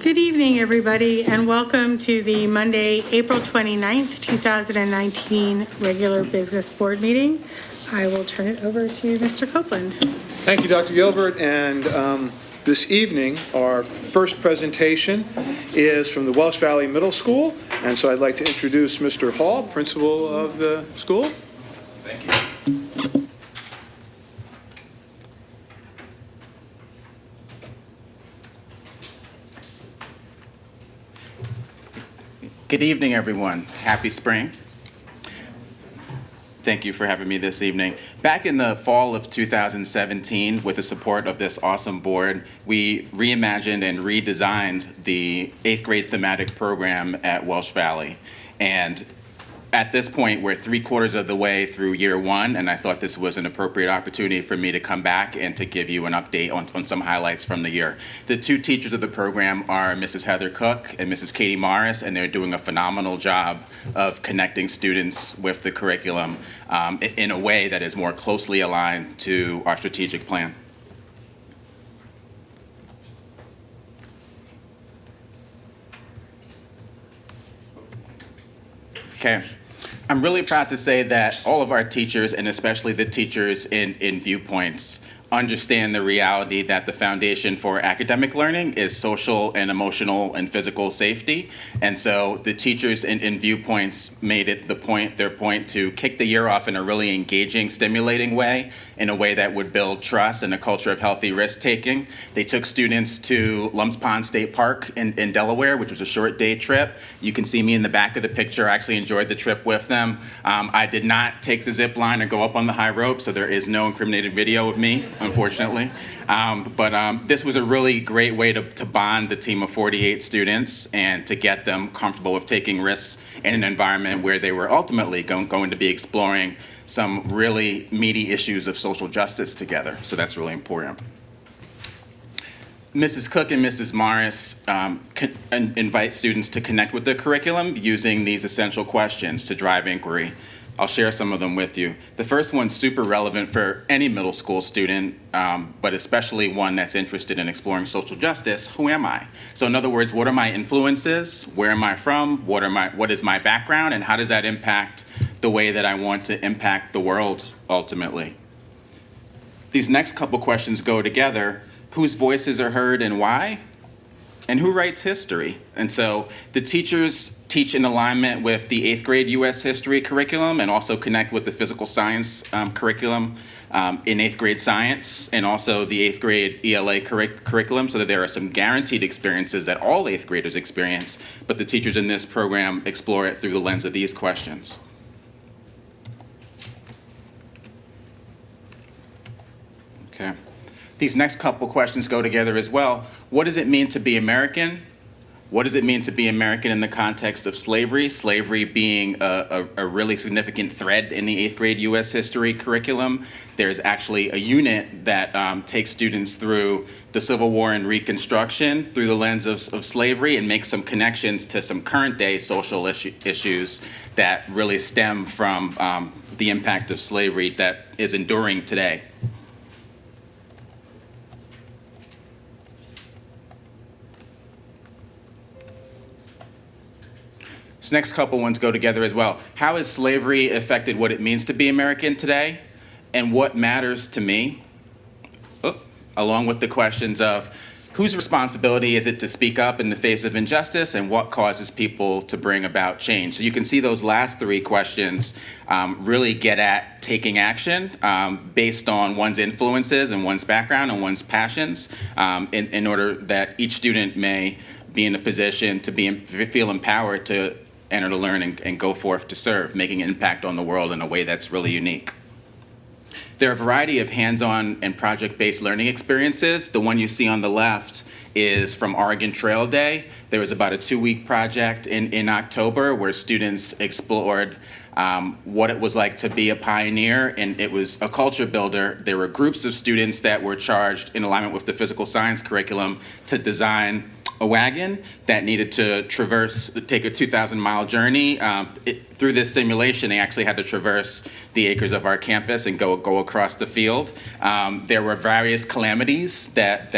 Good evening, everybody, and welcome to the Monday, April 29th, 2019 regular business board meeting. I will turn it over to Mr. Copeland. Thank you, Dr. Gilbert. And this evening, our first presentation is from the Welsh Valley Middle School. And so I'd like to introduce Mr. Hall, principal of the school. Thank you. Good evening, everyone. Happy spring. Thank you for having me this evening. Back in the fall of 2017, with the support of this awesome board, we reimagined and redesigned the 8th grade thematic program at Welsh Valley. And at this point, we're 3/4 of the way through year one, and I thought this was an appropriate opportunity for me to come back and to give you an update on some highlights from the year. The two teachers of the program are Mrs. Heather Cook and Mrs. Katie Morris, and they're doing a phenomenal job of connecting students with the curriculum in a way that is more closely aligned to our strategic plan. Okay. I'm really proud to say that all of our teachers, and especially the teachers in Viewpoints, understand the reality that the foundation for academic learning is social and emotional and physical safety. And so the teachers in Viewpoints made it their point to kick the year off in a really engaging, stimulating way, in a way that would build trust and a culture of healthy risk-taking. They took students to Lmsb State Park in Delaware, which was a short day trip. You can see me in the back of the picture. I actually enjoyed the trip with them. I did not take the zip line or go up on the high rope, so there is no incriminating video of me, unfortunately. But this was a really great way to bond the team of 48 students and to get them comfortable with taking risks in an environment where they were ultimately going to be exploring some really meaty issues of social justice together. So that's really important. Mrs. Cook and Mrs. Morris invite students to connect with the curriculum using these essential questions to drive inquiry. I'll share some of them with you. The first one's super relevant for any middle school student, but especially one that's interested in exploring social justice. Who am I? So in other words, what are my influences? Where am I from? What is my background? And how does that impact the way that I want to impact the world ultimately? These next couple questions go together. Whose voices are heard and why? And who writes history? And so the teachers teach in alignment with the 8th grade U.S. history curriculum and also connect with the physical science curriculum in 8th grade science and also the 8th grade ELA curriculum, so that there are some guaranteed experiences that all 8th graders experience, but the teachers in this program explore it through the lens of these questions. Okay. These next couple questions go together as well. What does it mean to be American? What does it mean to be American in the context of slavery? Slavery being a really significant thread in the 8th grade U.S. history curriculum. There's actually a unit that takes students through the Civil War and Reconstruction through the lens of slavery and makes some connections to some current day social issues that really stem from the impact of slavery that is enduring today. This next couple ones go together as well. How has slavery affected what it means to be American today? And what matters to me? Along with the questions of whose responsibility is it to speak up in the face of injustice and what causes people to bring about change? So you can see those last three questions really get at taking action based on one's influences and one's background and one's passions in order that each student may be in a position to feel empowered to enter to learn and go forth to serve, making an impact on the world in a way that's really unique. There are a variety of hands-on and project-based learning experiences. The one you see on the left is from Oregon Trail Day. There was about a 2-week project in October where students explored what it was like to be a pioneer, and it was a culture builder. There were groups of students that were charged in alignment with the physical science curriculum to design a wagon that needed to take a 2,000-mile journey. Through this simulation, they actually had to traverse the acres of our campus and go across the field. There were various calamities that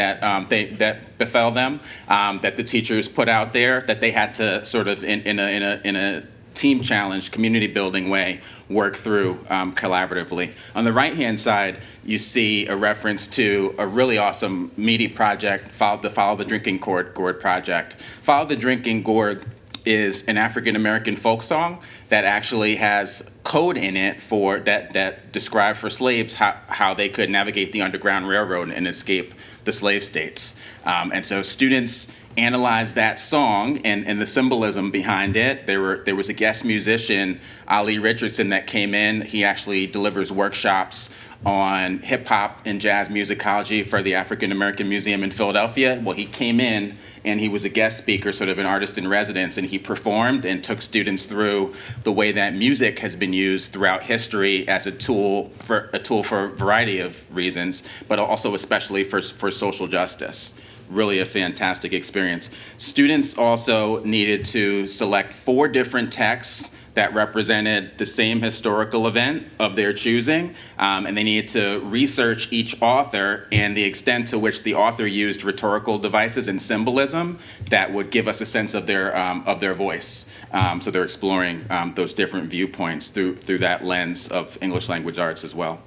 befell them, that the teachers put out there, that they had to sort of in a team challenge, community building way, work through collaboratively. On the right-hand side, you see a reference to a really awesome, meaty project, the Follow the Drinking Gourd project. Follow the Drinking Gourd is an African-American folk song that actually has code in it that described for slaves how they could navigate the Underground Railroad and escape the slave states. And so students analyzed that song and the symbolism behind it. There was a guest musician, Ali Richardson, that came in. He actually delivers workshops on hip hop and jazz musicology for the African American Museum in Philadelphia. Well, he came in and he was a guest speaker, sort of an artist in residence, and he performed and took students through the way that music has been used throughout history as a tool for a variety of reasons, but also especially for social justice. Really a fantastic experience. Students also needed to select 4 different texts that represented the same historical event of their choosing, and they needed to research each author and the extent to which the author used rhetorical devices and symbolism that would give us a sense of their voice. So they're exploring those different viewpoints through that lens of English language arts as well.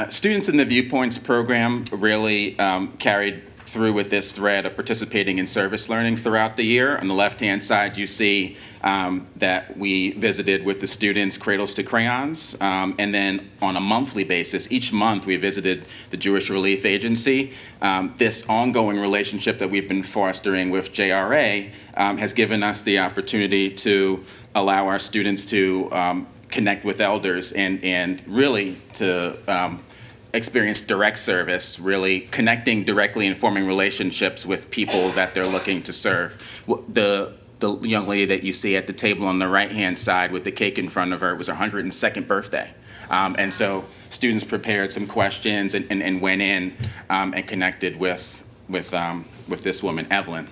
Students in the Viewpoints program really carried through with this thread of participating in service learning throughout the year. On the left-hand side, you see that we visited with the students Cradles to Crayons, and then on a monthly basis, each month we visited the Jewish Relief Agency. This ongoing relationship that we've been fostering with JRA has given us the opportunity to allow our students to connect with elders and really to experience direct service, really connecting directly and forming relationships with people that they're looking to serve. The young lady that you see at the table on the right-hand side with the cake in front of her, it was her 102nd birthday. And so students prepared some questions and went in and connected with this woman, Evelyn.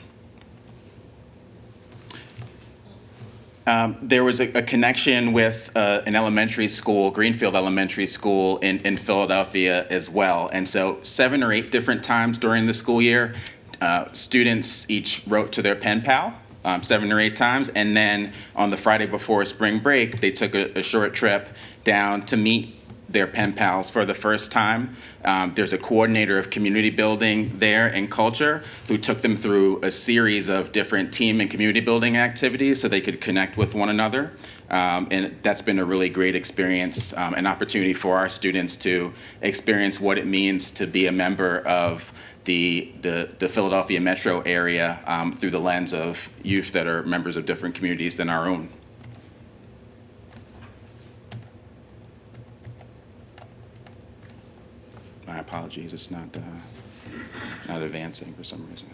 There was a connection with an elementary school, Greenfield Elementary School in Philadelphia as well. And so 7 or 8 different times during the school year, students each wrote to their pen pal 7 or 8 times. And then on the Friday before spring break, they took a short trip down to meet their pen pals for the first time. There's a coordinator of community building there and culture who took them through a series of different team and community building activities so they could connect with one another. And that's been a really great experience, an opportunity for our students to experience what it means to be a member of the Philadelphia metro area through the lens of youth that are members of different communities than our own. My apologies, it's not advancing for some reason.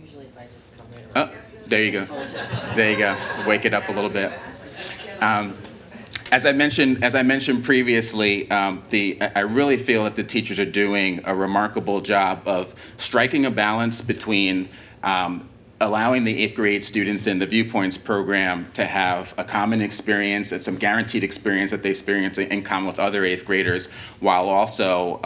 Usually if I just come in. Oh, there you go. There you go. Wake it up a little bit. As I mentioned previously, I really feel that the teachers are doing a remarkable job of striking a balance between allowing the 8th grade students in the Viewpoints program to have a common experience and some guaranteed experience that they experience in common with other 8th graders, while also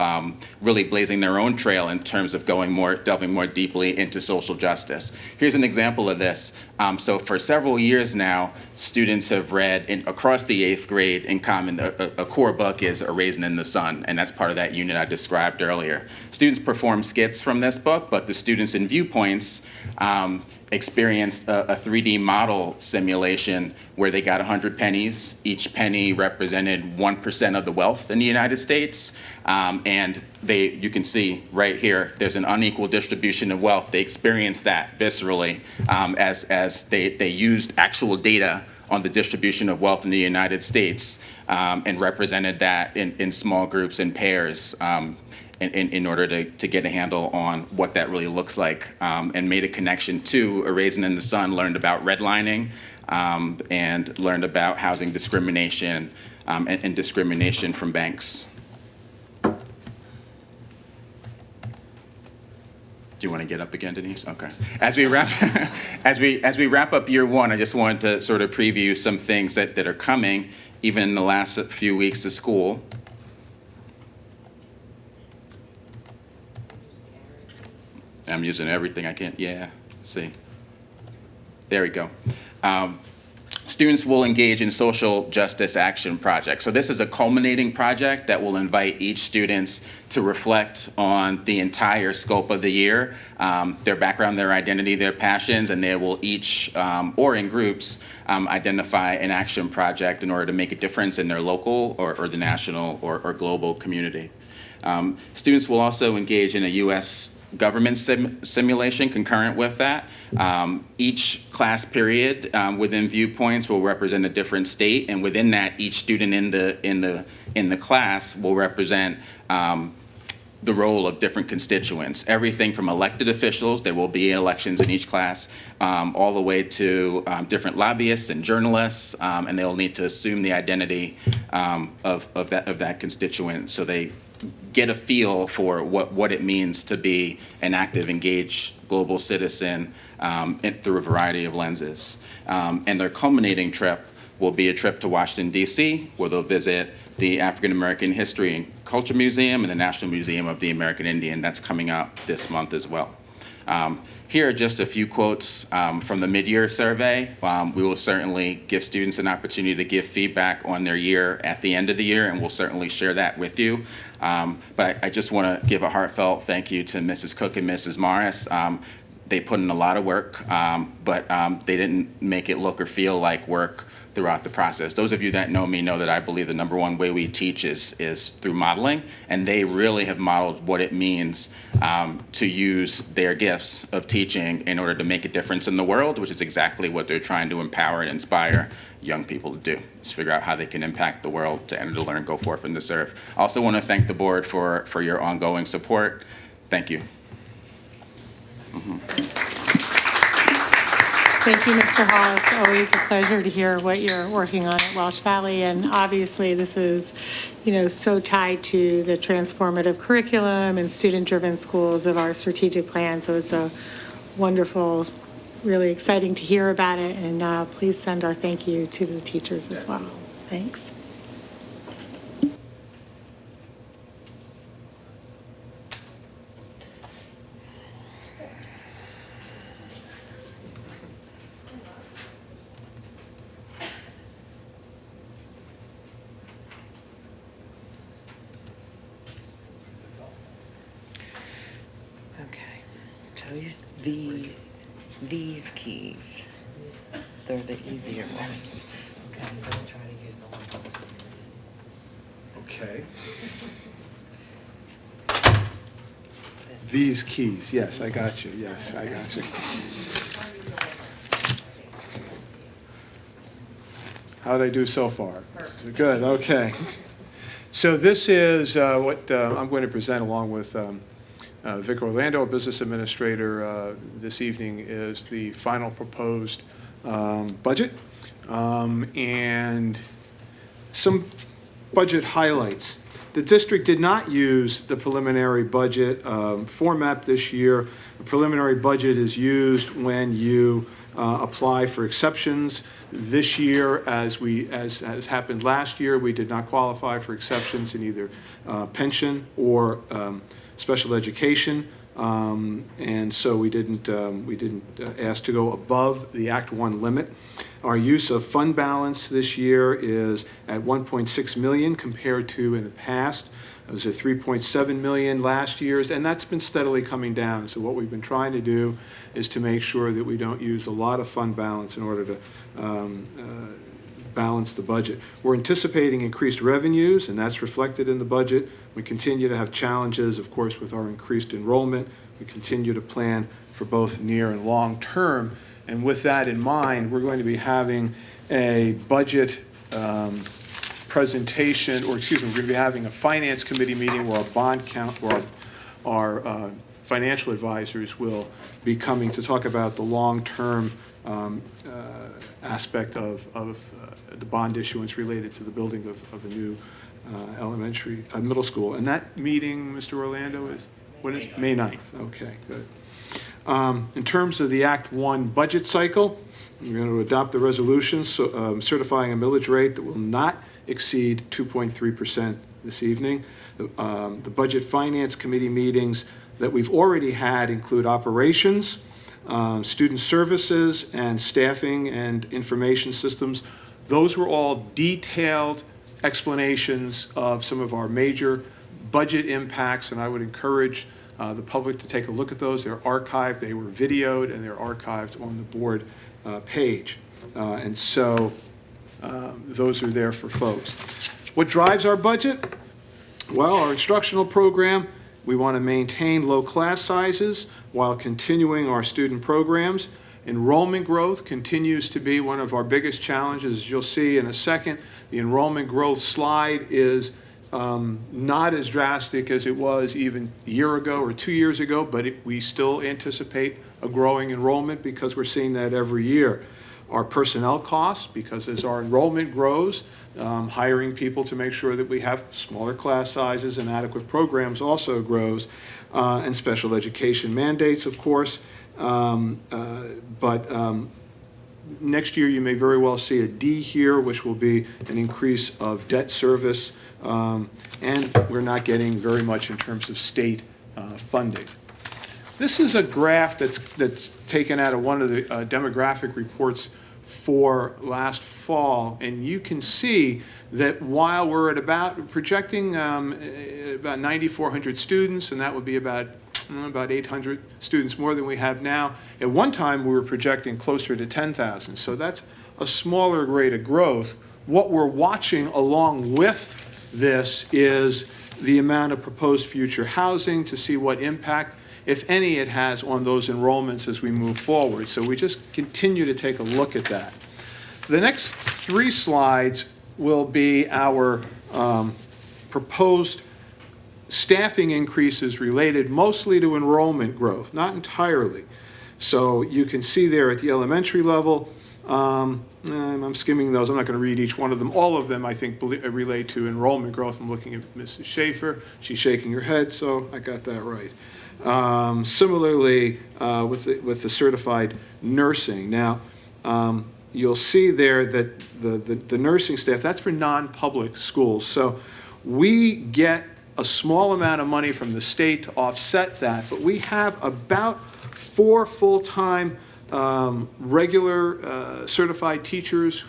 really blazing their own trail in terms of delving more deeply into social justice. Here's an example of this. So for several years now, students have read across the 8th grade in common, a core book is A Raisin in the Sun, and that's part of that unit I described earlier. Students perform skits from this book, but the students in Viewpoints experienced a 3D model simulation where they got 100 pennies. Each penny represented 1% of the wealth in the United States. And you can see right here, there's an unequal distribution of wealth. They experienced that viscerally as they used actual data on the distribution of wealth in the United States and represented that in small groups and pairs. In order to get a handle on what that really looks like, and made a connection to A Raisin in the Sun, learned about redlining, and learned about housing discrimination and discrimination from banks. Do you want to get up again, Denise? Okay. As we wrap, as we wrap up year one, I just wanted to sort of preview some things that are coming, even in the last few weeks of school. I'm using everything I can. Yeah. See. There we go. Students will engage in social justice action projects. So this is a culminating project that will invite each student to reflect on the entire scope of the year, their background, their identity, their passions, and they will each, or in groups, identify an action project in order to make a difference in their local or the national or global community. Students will also engage in a U.S. government simulation concurrent with that. Each class period within viewpoints will represent a different state, and within that, each student in the class will represent the role of different constituents. Everything from elected officials, there will be elections in each class, all the way to different lobbyists and journalists, and they'll need to assume the identity of that constituent, so they get a feel for what it means to be an active, engaged global citizen through a variety of lenses. And their culminating trip will be a trip to Washington, D.C., where they'll visit the African American History and Culture Museum and the National Museum of the American Indian. That's coming up this month as well. Here are just a few quotes from the mid-year survey. We will certainly give students an opportunity to give feedback on their year at the end of the year, and we'll certainly share that with you. But I just want to give a heartfelt thank you to Mrs. Cook and Mrs. Morris. They put in a lot of work, but they didn't make it look or feel like work throughout the process. Those of you that know me know that I believe the number one way we teach is through modeling, and they really have modeled what it means to use their gifts of teaching in order to make a difference in the world, which is exactly what they're trying to empower and inspire young people to do, is figure out how they can impact the world, to enter, to learn, go forth, and to serve. I also want to thank the board for your ongoing support. Thank you. Thank you, Mr. Hall. It's always a pleasure to hear what you're working on at Welsh Valley, and obviously this is, so tied to the transformative curriculum and student-driven schools of our strategic plan, so it's a wonderful, really exciting to hear about it, and please send our thank you to the teachers as well. Thanks. Okay, so these keys, they're the easier ones. Okay, I'm gonna try to use the ones on the screen. Okay. These keys, yes, I got you, yes, I got you. How'd I do so far? Good, okay. So this is what I'm going to present along with Vic Orlando, a business administrator, this evening, is the final proposed budget and some budget highlights. The district did not use the preliminary budget format this year. The preliminary budget is used when you apply for exceptions. This year, as has happened last year, we did not qualify for exceptions in either pension or special education, and so we didn't ask to go above the Act 1 limit. Our use of fund balance this year is at 1.6 million compared to in the past. It was at 3.7 million last year's, and that's been steadily coming down. So what we've been trying to do is to make sure that we don't use a lot of fund balance in order to balance the budget. We're anticipating increased revenues, and that's reflected in the budget. We continue to have challenges, of course, with our increased enrollment. We continue to plan for both near and long term. And with that in mind, we're going to be having a budget presentation, or excuse me, we're going to be having a finance committee meeting where our financial advisors will be coming to talk about the long-term aspect of the bond issuance related to the building of a new middle school. And that meeting, Mr. Orlando, is, what is, May 9th. Okay, good. In terms of the Act 1 budget cycle, we're going to adopt the resolution certifying a millage rate that will not exceed 2.3% this evening. The Budget Finance Committee meetings that we've already had include operations, student services, and staffing and information systems. Those were all detailed explanations of some of our major budget impacts, and I would encourage the public to take a look at those. They're archived, they were videoed, and they're archived on the board page. And so those are there for folks. What drives our budget? Well, our instructional program, we want to maintain low class sizes while continuing our student programs. Enrollment growth continues to be one of our biggest challenges. As you'll see in a second, the enrollment growth slide is not as drastic as it was even a year ago or 2 years ago, but we still anticipate a growing enrollment because we're seeing that every year. Our personnel costs, because as our enrollment grows, hiring people to make sure that we have smaller class sizes and adequate programs also grows, and special education mandates, of course. Next year, you may very well see a D here, which will be an increase of debt service, and we're not getting very much in terms of state funding. This is a graph that's taken out of one of the demographic reports for last fall, and you can see that while we're at projecting about 9,400 students, and that would be about 800 students more than we have now. At one time, we were projecting closer to 10,000, so that's a smaller rate of growth. What we're watching along with this is the amount of proposed future housing to see what impact, if any, it has on those enrollments as we move forward. So we just continue to take a look at that. The next 3 slides will be our proposed staffing increases related mostly to enrollment growth, not entirely. So you can see there at the elementary level, I'm skimming those, I'm not going to read each one of them. All of them, I think, relate to enrollment growth. I'm looking at Mrs. Schaefer. She's shaking her head, so I got that right. Similarly, with the certified nursing. Now, you'll see there that the nursing staff, that's for non-public schools. So we get a small amount of money from the state to offset that, but we have about 4 full-time regular certified teachers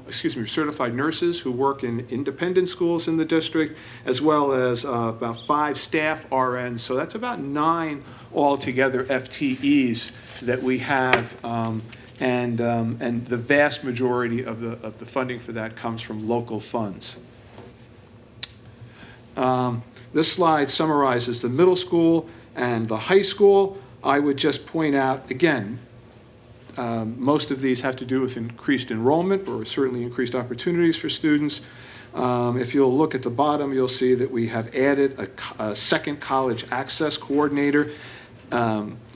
certified nurses who work in independent schools in the district, as well as about 5 staff RNs. So that's about 9 altogether FTEs that we have, and the vast majority of the funding for that comes from local funds. This slide summarizes the middle school and the high school. I would just point out, again, most of these have to do with increased enrollment or certainly increased opportunities for students. If you'll look at the bottom, you'll see that we have added a second college access coordinator,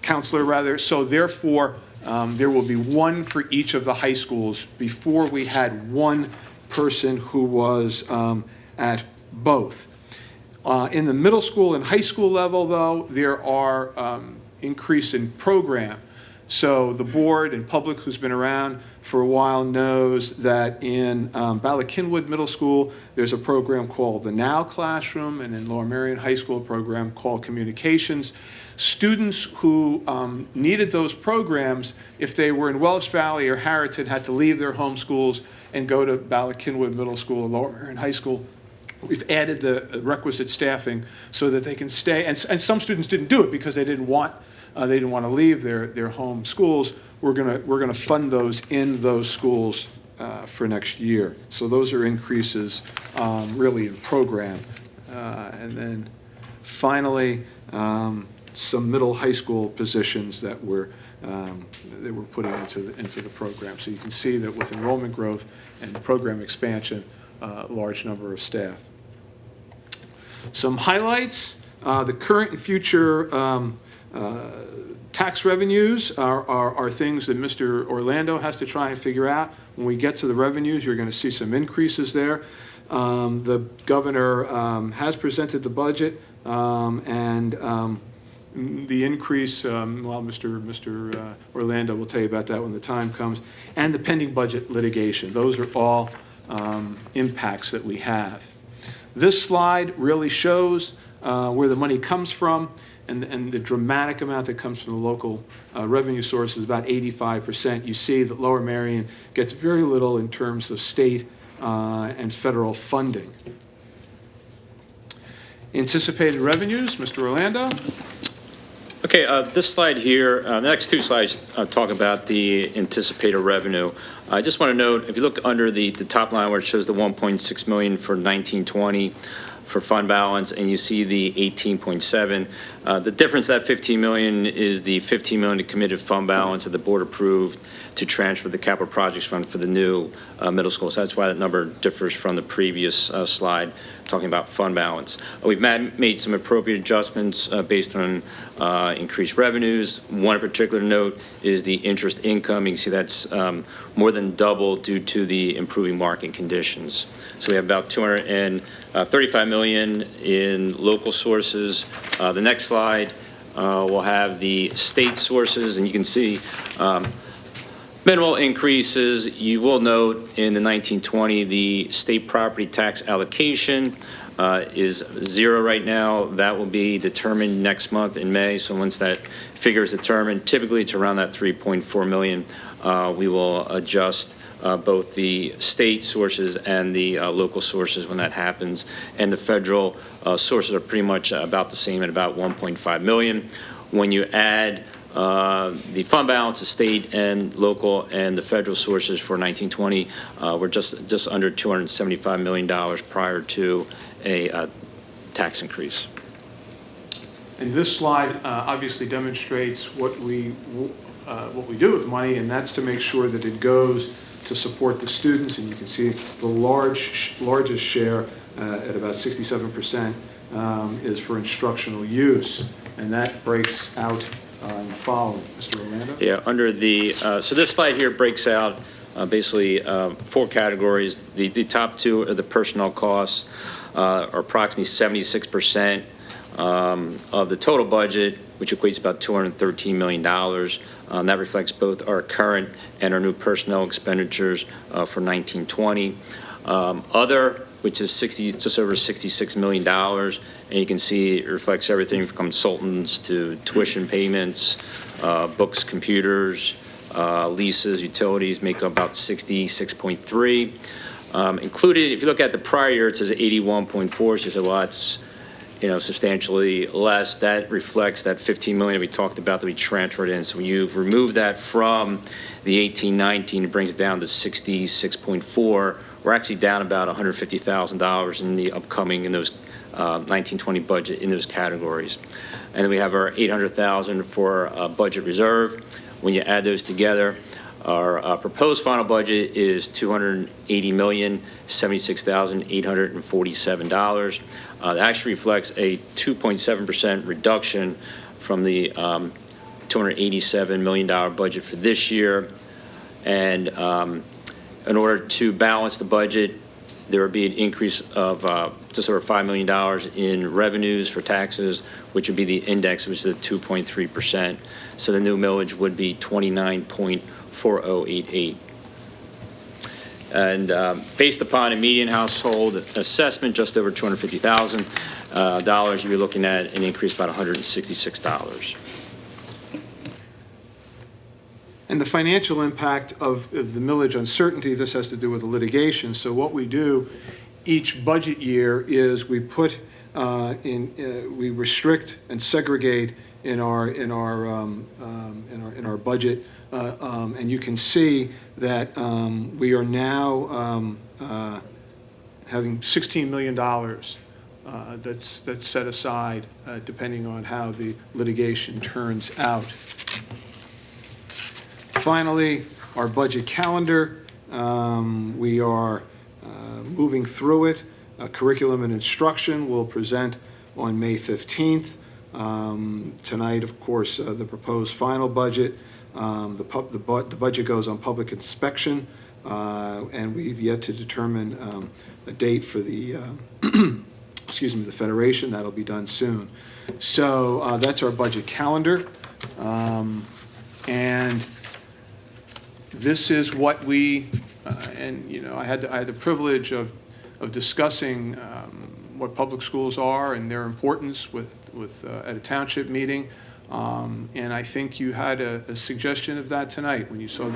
counselor rather. So therefore, there will be 1 for each of the high schools. Before we had 1 person who was at both. In the middle school and high school level, though, there are increase in program. So the board and public who's been around for a while knows that in Bala-Cynwyd Middle School, there's a program called the Now Classroom, and in Lower Merion High School, a program called Communications. Students who needed those programs, if they were in Welsh Valley or Harriton, had to leave their home schools and go to Bala-Cynwyd Middle School or Lower Merion High School. We've added the requisite staffing so that they can stay, and some students didn't do it because they didn't want to leave their home schools. We're gonna fund those in those schools for next year. So those are increases really in program, and then finally some middle high school positions that we're putting into the program. So you can see that with enrollment growth and program expansion, large number of staff. Some highlights, the current and future tax revenues are things that Mr. Orlando has to try and figure out. When we get to the revenues, you're going to see some increases there. The governor has presented the budget, and the increase, well, Mr. Orlando will tell you about that when the time comes, and the pending budget litigation. Those are all impacts that we have. This slide really shows where the money comes from, and the dramatic amount that comes from the local revenue source is about 85%. You see that Lower Merion gets very little in terms of state and federal funding. Anticipated revenues, Mr. Orlando? Okay, this slide here, the next two slides talk about the anticipated revenue. I just want to note, if you look under the top line where it shows the 1.6 million for 1920 for fund balance, and you see the 18.7, the difference, that 15 million, is the 15 million committed fund balance that the board approved to transfer the capital projects fund for the new middle school. So that's why that number differs from the previous slide talking about fund balance. We've made some appropriate adjustments based on increased revenues. One in particular note is the interest income. You can see that's more than double due to the improving market conditions. So we have about 235 million in local sources. The next slide will have the state sources, and you can see minimal increases. You will note in the 1920, the state property tax allocation is 0 right now. That will be determined next month in May. So once that figure is determined, typically it's around that 3.4 million. We will adjust both the state sources and the local sources when that happens. And the federal sources are pretty much about the same at about 1.5 million. When you add the fund balance of state and local and the federal sources for 1920, we're just under $275 million prior to a tax increase. And this slide obviously demonstrates what we do with money, and that's to make sure that it goes to support the students. And you can see the largest share at about 67% is for instructional use, and that breaks out in the following. Mr. Orlando? Yeah, under the so this slide here breaks out basically 4 categories. The top 2 are the personnel costs, are approximately 76% of the total budget, which equates about $213 million. That reflects both our current and our new personnel expenditures for 1920. Other, which is just over $66 million, and you can see it reflects everything from consultants to tuition payments, books, computers, leases, utilities, make up about 66.3. Included, if you look at the prior year, it says 81.4. So you say, well, that's substantially less. That reflects that 15 million that we talked about that we transferred in. So when you remove that from the 18-19, it brings it down to 66.4. We're actually down about $150,000 in the upcoming in those 19-20 budget in those categories. And then we have our 800,000 for budget reserve. When you add those together, our proposed final budget is $280,076,847. That actually reflects a 2.7% reduction from the $287 million budget for this year. And in order to balance the budget, there would be an increase of just over $5 million in revenues for taxes, which would be the index, which is the 2.3%. So the new millage would be 29.4088. And based upon a median household assessment, just over $250,000, you'd be looking at an increase of about $166. And the financial impact of the millage uncertainty, this has to do with the litigation. So what we do each budget year is we put we restrict and segregate in our budget, and you can see that we are now having $16 million that's set aside depending on how the litigation turns out. Finally, our budget calendar. We are moving through it. Curriculum and instruction will present on May 15th. Tonight, of course, the proposed final budget. The budget goes on public inspection, and we've yet to determine a date for the the Federation. That'll be done soon. So that's our budget calendar. And this is what we, I had the privilege of discussing what public schools are and their importance at a township meeting. And I think you had a suggestion of that tonight when you saw what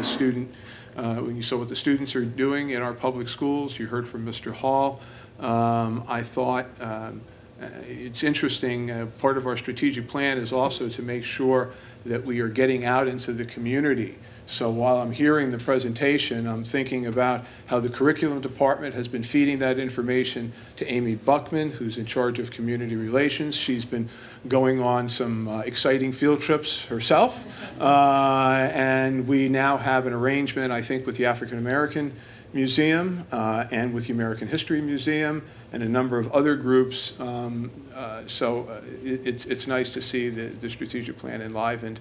the students are doing in our public schools. You heard from Mr. Hall. I thought it's interesting. Part of our strategic plan is also to make sure that we are getting out into the community. So while I'm hearing the presentation, I'm thinking about how the curriculum department has been feeding that information to Amy Buckman, who's in charge of community relations. She's been going on some exciting field trips herself. And we now have an arrangement, I think, with the African American Museum and with the American History Museum and a number of other groups. It's nice to see the strategic plan enlivened.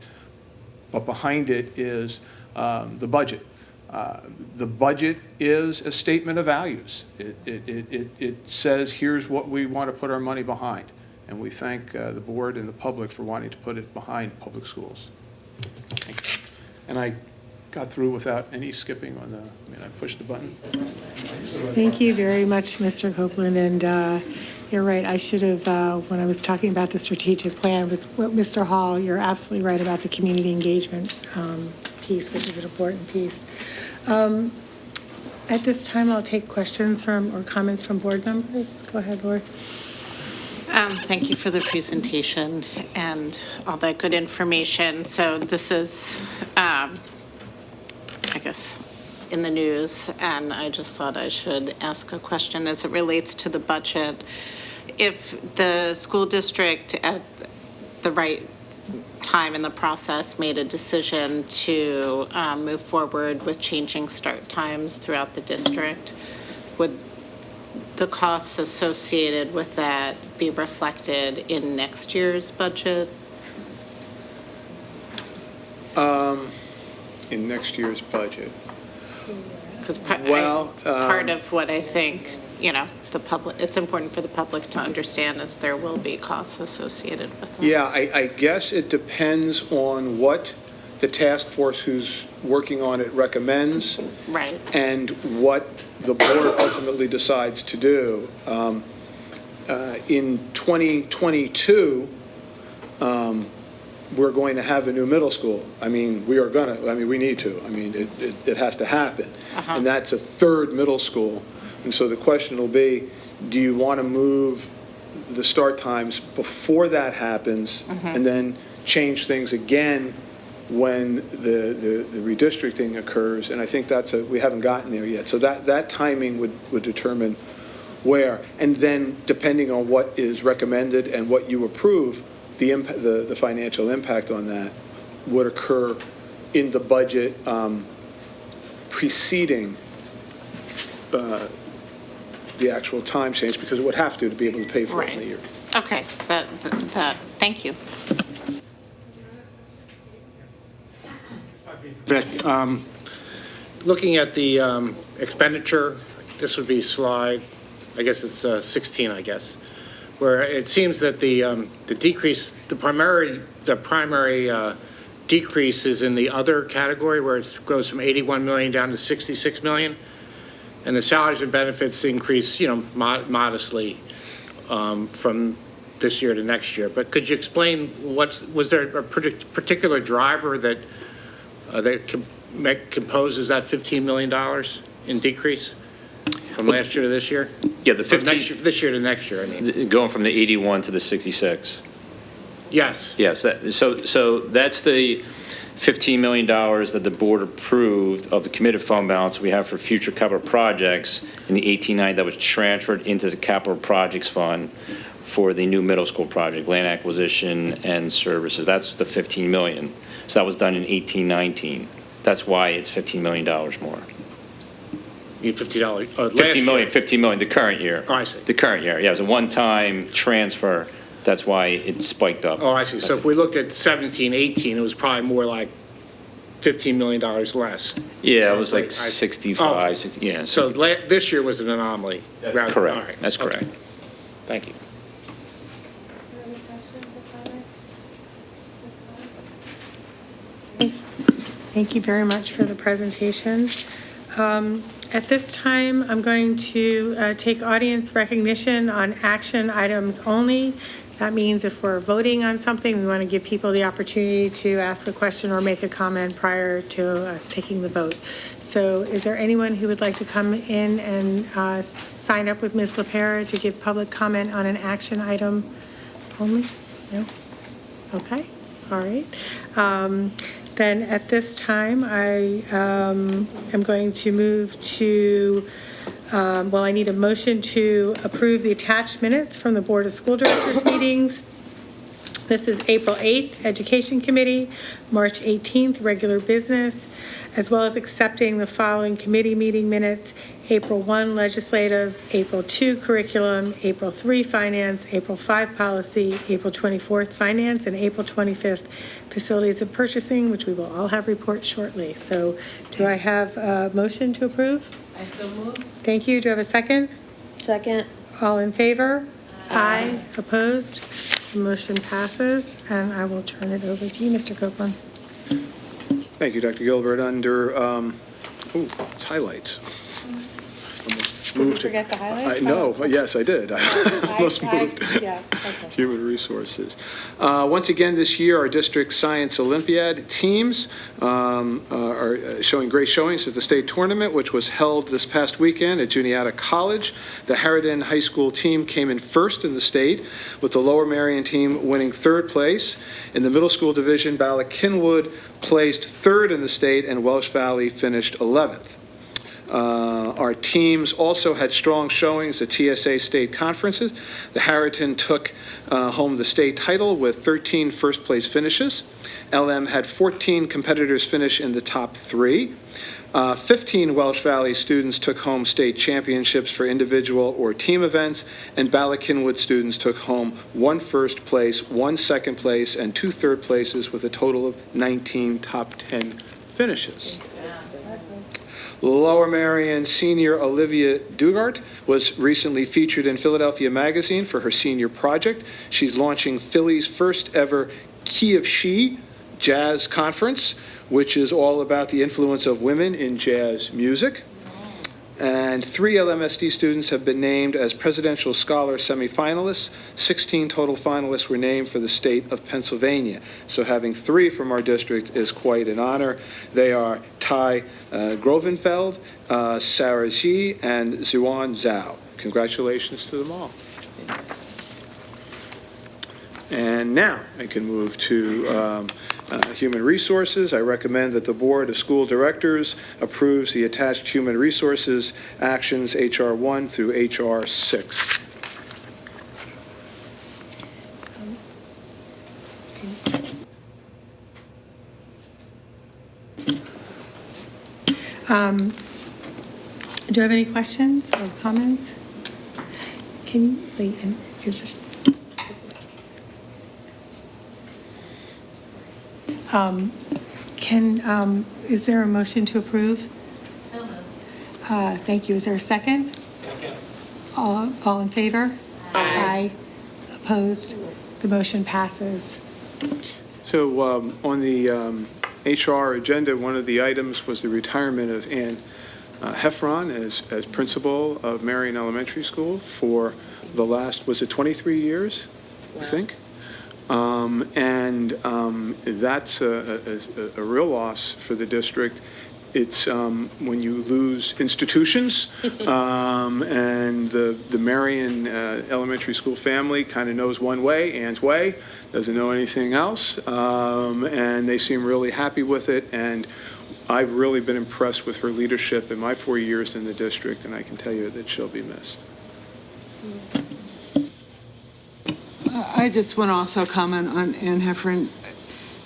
But behind it is the budget. The budget is a statement of values. It says, here's what we want to put our money behind. And we thank the board and the public for wanting to put it behind public schools. Thank you. And I got through without any skipping I pushed the button. Thank you very much, Mr. Copeland. And you're right, I should have, when I was talking about the strategic plan with Mr. Hall, you're absolutely right about the community engagement piece, which is an important piece. At this time, I'll take questions or comments from board members. Go ahead, Laura. Thank you for the presentation and all that good information. So this is, I guess, in the news, and I just thought I should ask a question as it relates to the budget. If the school district at the right time in the process made a decision to move forward with changing start times throughout the district, would the costs associated with that be reflected in next year's budget? In next year's budget. Because Well, part of what I think, the public, it's important for the public to understand is there will be costs associated with that. Yeah, I guess it depends on what the task force who's working on it recommends. Right. And what the board ultimately decides to do. In 2022, we're going to have a new middle school. We need to. It has to happen. And that's a third middle school. And so the question will be, do you want to move the start times before that happens and then change things again when the redistricting occurs? And I think we haven't gotten there yet. So that timing would determine where. And then depending on what is recommended and what you approve, the financial impact on that would occur in the budget preceding the actual time change, because it would have to be able to pay for it in a year. Okay, thank you. Vic, looking at the expenditure, this would be slide, I guess it's 16, where it seems that the decrease, the primary decrease is in the other category, where it goes from 81 million down to 66 million, and the salaries and benefits increase, modestly from this year to next year. But could you explain was there a particular driver that composes that $15 million in decrease from last year to this year? Yeah, the 15. This year to next year, Going from the 81 to the 66. Yes. Yes. So that's the $15 million that the board approved of the committed fund balance we have for future capital projects in the 18-9 that was transferred into the capital projects fund for the new middle school project, land acquisition and services. That's the $15 million. So that was done in 18-19. That's why it's $15 million more. You need $50. $15 million, the current year. Oh, I see. The current year, yeah, it was a one-time transfer. That's why it spiked up. Oh, I see. So if we looked at 17, 18, it was probably more like $15 million less. Yeah, it was like I- 65, okay. 60, yeah. So this year was an anomaly. That's All correct. right. That's Okay. correct. Thank you. Thank you very much for the presentation. At this time, I'm going to take audience recognition on action items only. That means if we're voting on something, we want to give people the opportunity to ask a question or make a comment prior to us taking the vote. So is there anyone who would like to come in and sign up with Ms. LaPera to give public comment on an action item only? No? Okay, all right. Then at this time, I am going to move to, I need a motion to approve the attached minutes from the Board of School Directors meetings. This is April 8th, Education Committee, March 18th, regular business, as well as accepting the following committee meeting minutes: April 1, legislative; April 2, curriculum; April 3, finance; April 5, policy; April 24th, finance; and April 25th, facilities and purchasing, which we will all have reports shortly. So do I have a motion to approve? I so move. Thank you. Do I have a second? Second. All in favor? Aye. Opposed? The motion passes, and I will turn it over to you, Mr. Copeland. Thank you, Dr. Gilbert. Under, it's highlights. Did you forget the highlights? No, yes, I did. I almost moved. Yeah, okay. Human Resources. Once again, this year, our district science Olympiad teams are showing great showings at the state tournament, which was held this past weekend at Juniata College. The Harridan High School team came in first in the state, with the Lower Merion team winning third place. In the middle school division, Bala-Cynwyd placed third in the state, and Welsh Valley finished 11th. Our teams also had strong showings at TSA state conferences. The Harridan took home the state title with 13 first-place finishes. LM had 14 competitors finish in the top 3. 15 Welsh Valley students took home state championships for individual or team events, and Bala-Cynwyd students took home 1 first place, 1 second place, and 2 third places, with a total of 19 top 10 finishes. Lower Merion senior Olivia Dugart was recently featured in Philadelphia Magazine for her senior project. She's launching Philly's first ever Key of She Jazz Conference, which is all about the influence of women in jazz music. And 3 LMSD students have been named as Presidential Scholar semifinalists. 16 total finalists were named for the state of Pennsylvania. So having 3 from our district is quite an honor. They are Ty Grovenfeld, Sarah Ji, and Zuan Zhao. Congratulations to them all. And now I can move to Human Resources. I recommend that the Board of School Directors approves the attached Human Resources actions HR 1 through HR 6. Do you have any questions or comments? Can you, is there a motion to approve? So moved. Thank you. Is there a second? Second. All in favor? Aye. Opposed? The motion passes. So on the HR agenda, one of the items was the retirement of Ann Heffron as principal of Marion Elementary School for the last, was it 23 years, I think? And that's a real loss for the district. It's when you lose institutions, and the Marion Elementary School family kind of knows one way, Ann's way, doesn't know anything else, and they seem really happy with it, and I've really been impressed with her leadership in my 4 years in the district, and I can tell you that she'll be missed. I just want to also comment on Ann Heffron.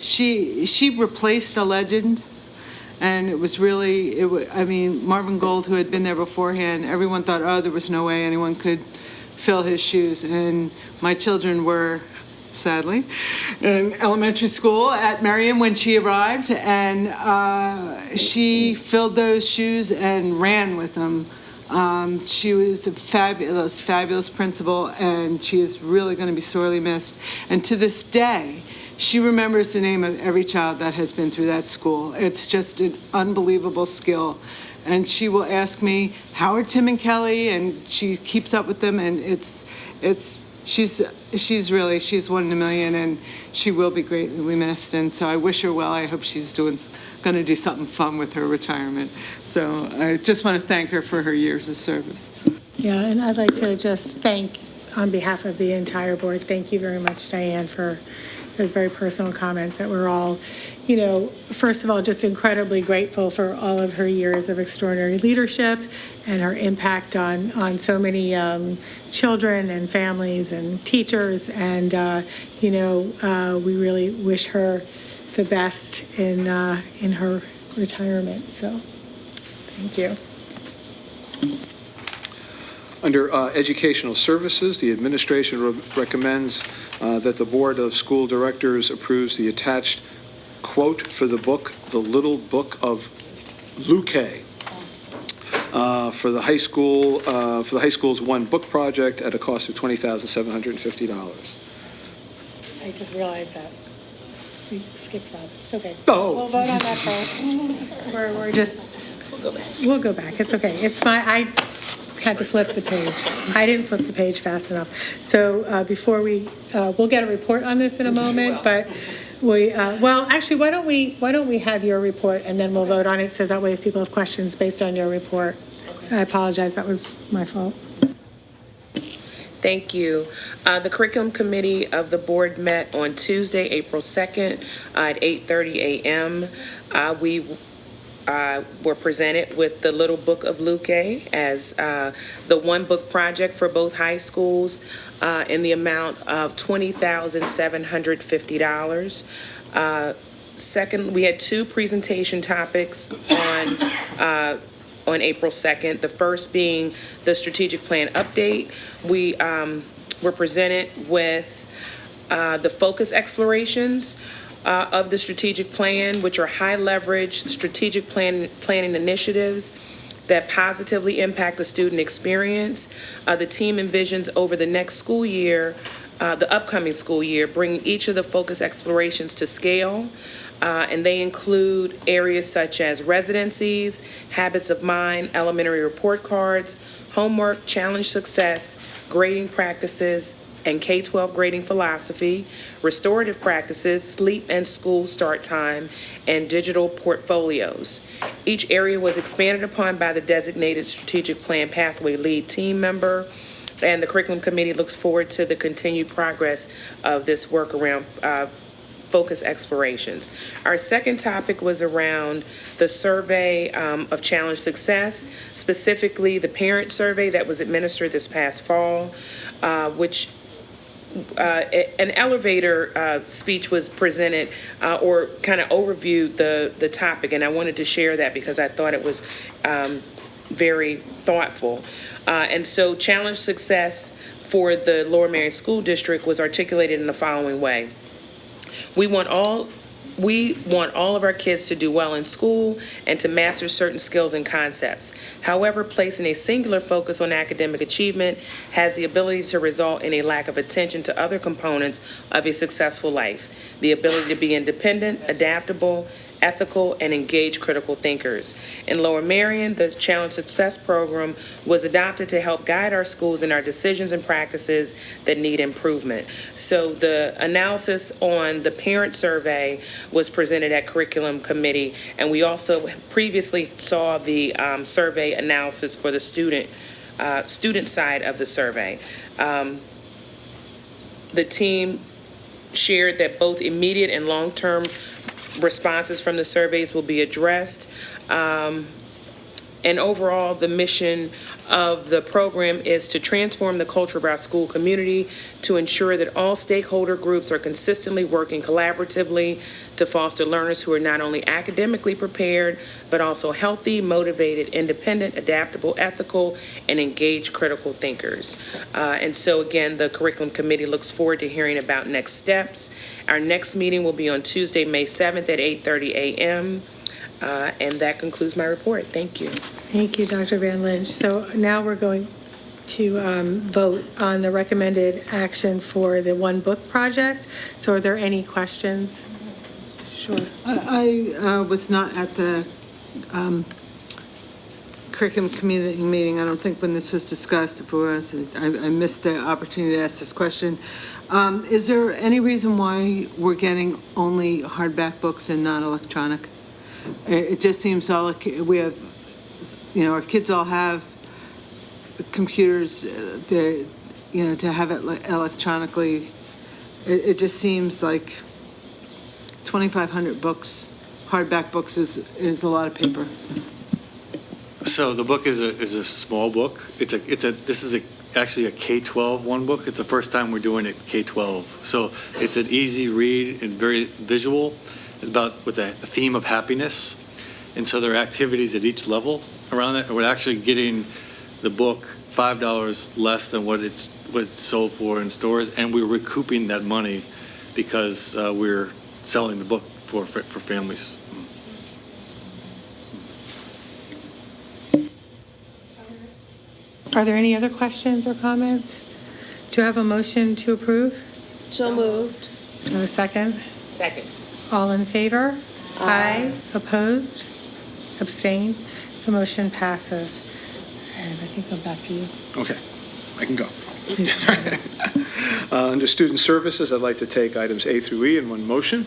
She replaced a legend, and it was really, Marvin Gold, who had been there beforehand, everyone thought, oh, there was no way anyone could fill his shoes, and my children were, sadly, in elementary school at Marion when she arrived, and she filled those shoes and ran with them. She was a fabulous principal, and she is really going to be sorely missed. And to this day, she remembers the name of every child that has been through that school. It's just an unbelievable skill. And she will ask me, how are Tim and Kelly? And she keeps up with them, and she's one in a million, and she will be greatly missed. And so I wish her well. I hope she's going to do something fun with her retirement. So I just want to thank her for her years of service. Yeah, and I'd like to just thank, on behalf of the entire board, thank you very much, Diane, for those very personal comments that we're all, first of all, just incredibly grateful for all of her years of extraordinary leadership and her impact on so many children and families and teachers. And, we really wish her the best in her retirement. So, thank you. Under Educational Services, the administration recommends that the Board of School Directors approves the attached quote for the book, The Little Book of Luke, for the high school's one book project at a cost of $20,750. I just realized that. We skipped that. It's okay. Oh. We'll vote on that first. We'll go back. It's okay. I had to flip the page. I didn't flip the page fast enough. So before we'll get a report on this in a moment, but actually, why don't we have your report and then we'll vote on it, so that way if people have questions based on your report. So I apologize, that was my fault. Thank you. The Curriculum Committee of the board met on Tuesday, April 2nd at 8:30 a.m. We were presented with the Little Book of Luke as the one book project for both high schools in the amount of $20,750. Second, we had two presentation topics on April 2nd. The first being the strategic plan update. We were presented with the focus explorations of the strategic plan, which are high leverage strategic planning initiatives that positively impact the student experience. The team envisions over the next school year, the upcoming school year, bringing each of the focus explorations to scale. And they include areas such as residencies, habits of mind, elementary report cards, homework, challenge success, grading practices, and K-12 grading philosophy, restorative practices, sleep and school start time, and digital portfolios. Each area was expanded upon by the designated strategic plan pathway lead team member, and the curriculum committee looks forward to the continued progress of this work around focus explorations. Our second topic was around the survey of challenge success, specifically the parent survey that was administered this past fall, which an elevator speech was presented or kind of overviewed the topic, and I wanted to share that because I thought it was very thoughtful. And so challenge success for the Lower Merion School District was articulated in the following way. We want all of our kids to do well in school and to master certain skills and concepts. However, placing a singular focus on academic achievement has the ability to result in a lack of attention to other components of a successful life. The ability to be independent, adaptable, ethical, and engaged critical thinkers. In Lower Merion, the Challenge Success Program was adopted to help guide our schools in our decisions and practices that need improvement. So the analysis on the parent survey was presented at Curriculum Committee, and we also previously saw the survey analysis for the student side of the survey. The team shared that both immediate and long-term responses from the surveys will be addressed. And overall, the mission of the program is to transform the culture of our school community to ensure that all stakeholder groups are consistently working collaboratively to foster learners who are not only academically prepared, but also healthy, motivated, independent, adaptable, ethical, and engaged critical thinkers. And so again, the curriculum committee looks forward to hearing about next steps. Our next meeting will be on Tuesday, May 7th at 8:30 a.m. And that concludes my report. Thank you. Thank you, Dr. Van Lynch. So now we're going, vote on the recommended action for the One Book project. So are there any questions? Sure. I was not at the curriculum community meeting, I don't think, when this was discussed. If it was, I missed the opportunity to ask this question. Is there any reason why we're getting only hardback books and not electronic? It just seems we have, our kids all have computers, to have it electronically. It just seems like 2,500 books, hardback books is a lot of paper. So the book is a small book. This is actually a K-12 one book. It's the first time we're doing it K-12. So it's an easy read and very visual, with a theme of happiness. And so there are activities at each level around it. And we're actually getting the book $5 less than what it's sold for in stores, and we're recouping that money because we're selling the book for families. Are there any other questions or comments? Do you have a motion to approve? So moved. Do you have a second? Second. All in favor? Aye. Opposed? Abstained? The motion passes. And I think I'm back to you. Okay, I can go. Under Student Services, I'd like to take items A through E in one motion.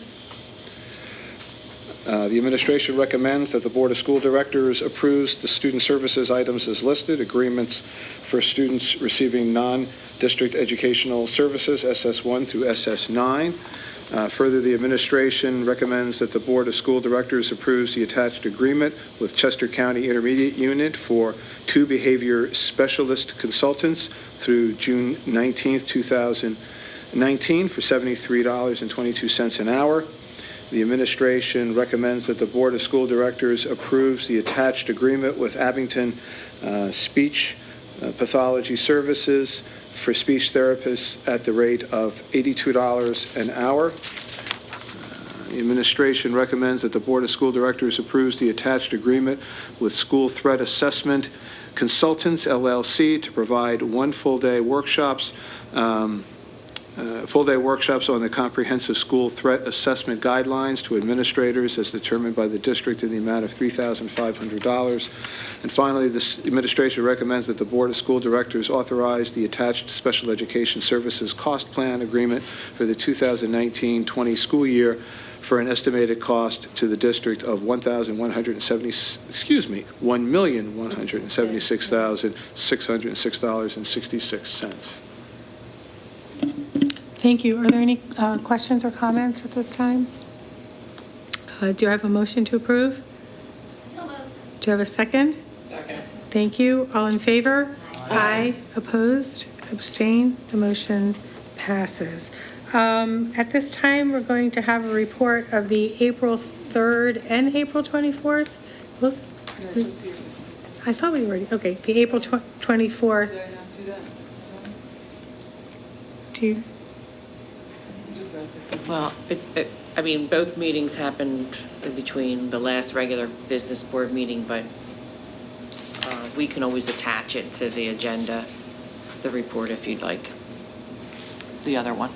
The administration recommends that the Board of School Directors approves the student services items as listed, agreements for students receiving non-district educational services, SS1 through SS9. Further, the administration recommends that the Board of School Directors approves the attached agreement with Chester County Intermediate Unit for 2 behavior specialist consultants through June 19th, 2019 for $73.22 an hour. The administration recommends that the Board of School Directors approves the attached agreement with Abington Speech Pathology Services for speech therapists at the rate of $82 an hour. The administration recommends that the Board of School Directors approves the attached agreement with School Threat Assessment Consultants, LLC, to provide full-day workshops on the comprehensive school threat assessment guidelines to administrators as determined by the district in the amount of $3,500. And finally, the administration recommends that the Board of School Directors authorize the attached special education services cost plan agreement for the 2019-20 school year for an estimated cost to the district of $1,176,606.66. Thank you. Are there any questions or comments at this time? Do I have a motion to approve? So moved. Do you have a second? Second. Thank you. All in favor? Aye. Opposed? Abstained? The motion passes. At this time, we're going to have a report of the April 3rd and April 24th. Both? I thought we already, okay, the April 24th. Do you? Well, both meetings happened in between the last regular business board meeting, but we can always attach it to the agenda, the report, if you'd like. The other one.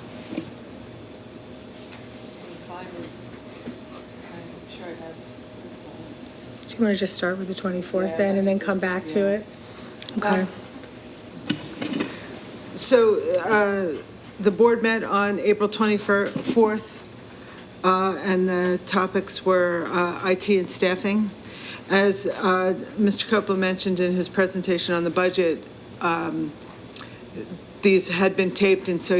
Do you want to just start with the 24th then and then come back to it? Okay. So the board met on April 24th, and the topics were IT and staffing. As Mr. Coppola mentioned in his presentation on the budget, these had been taped, and so,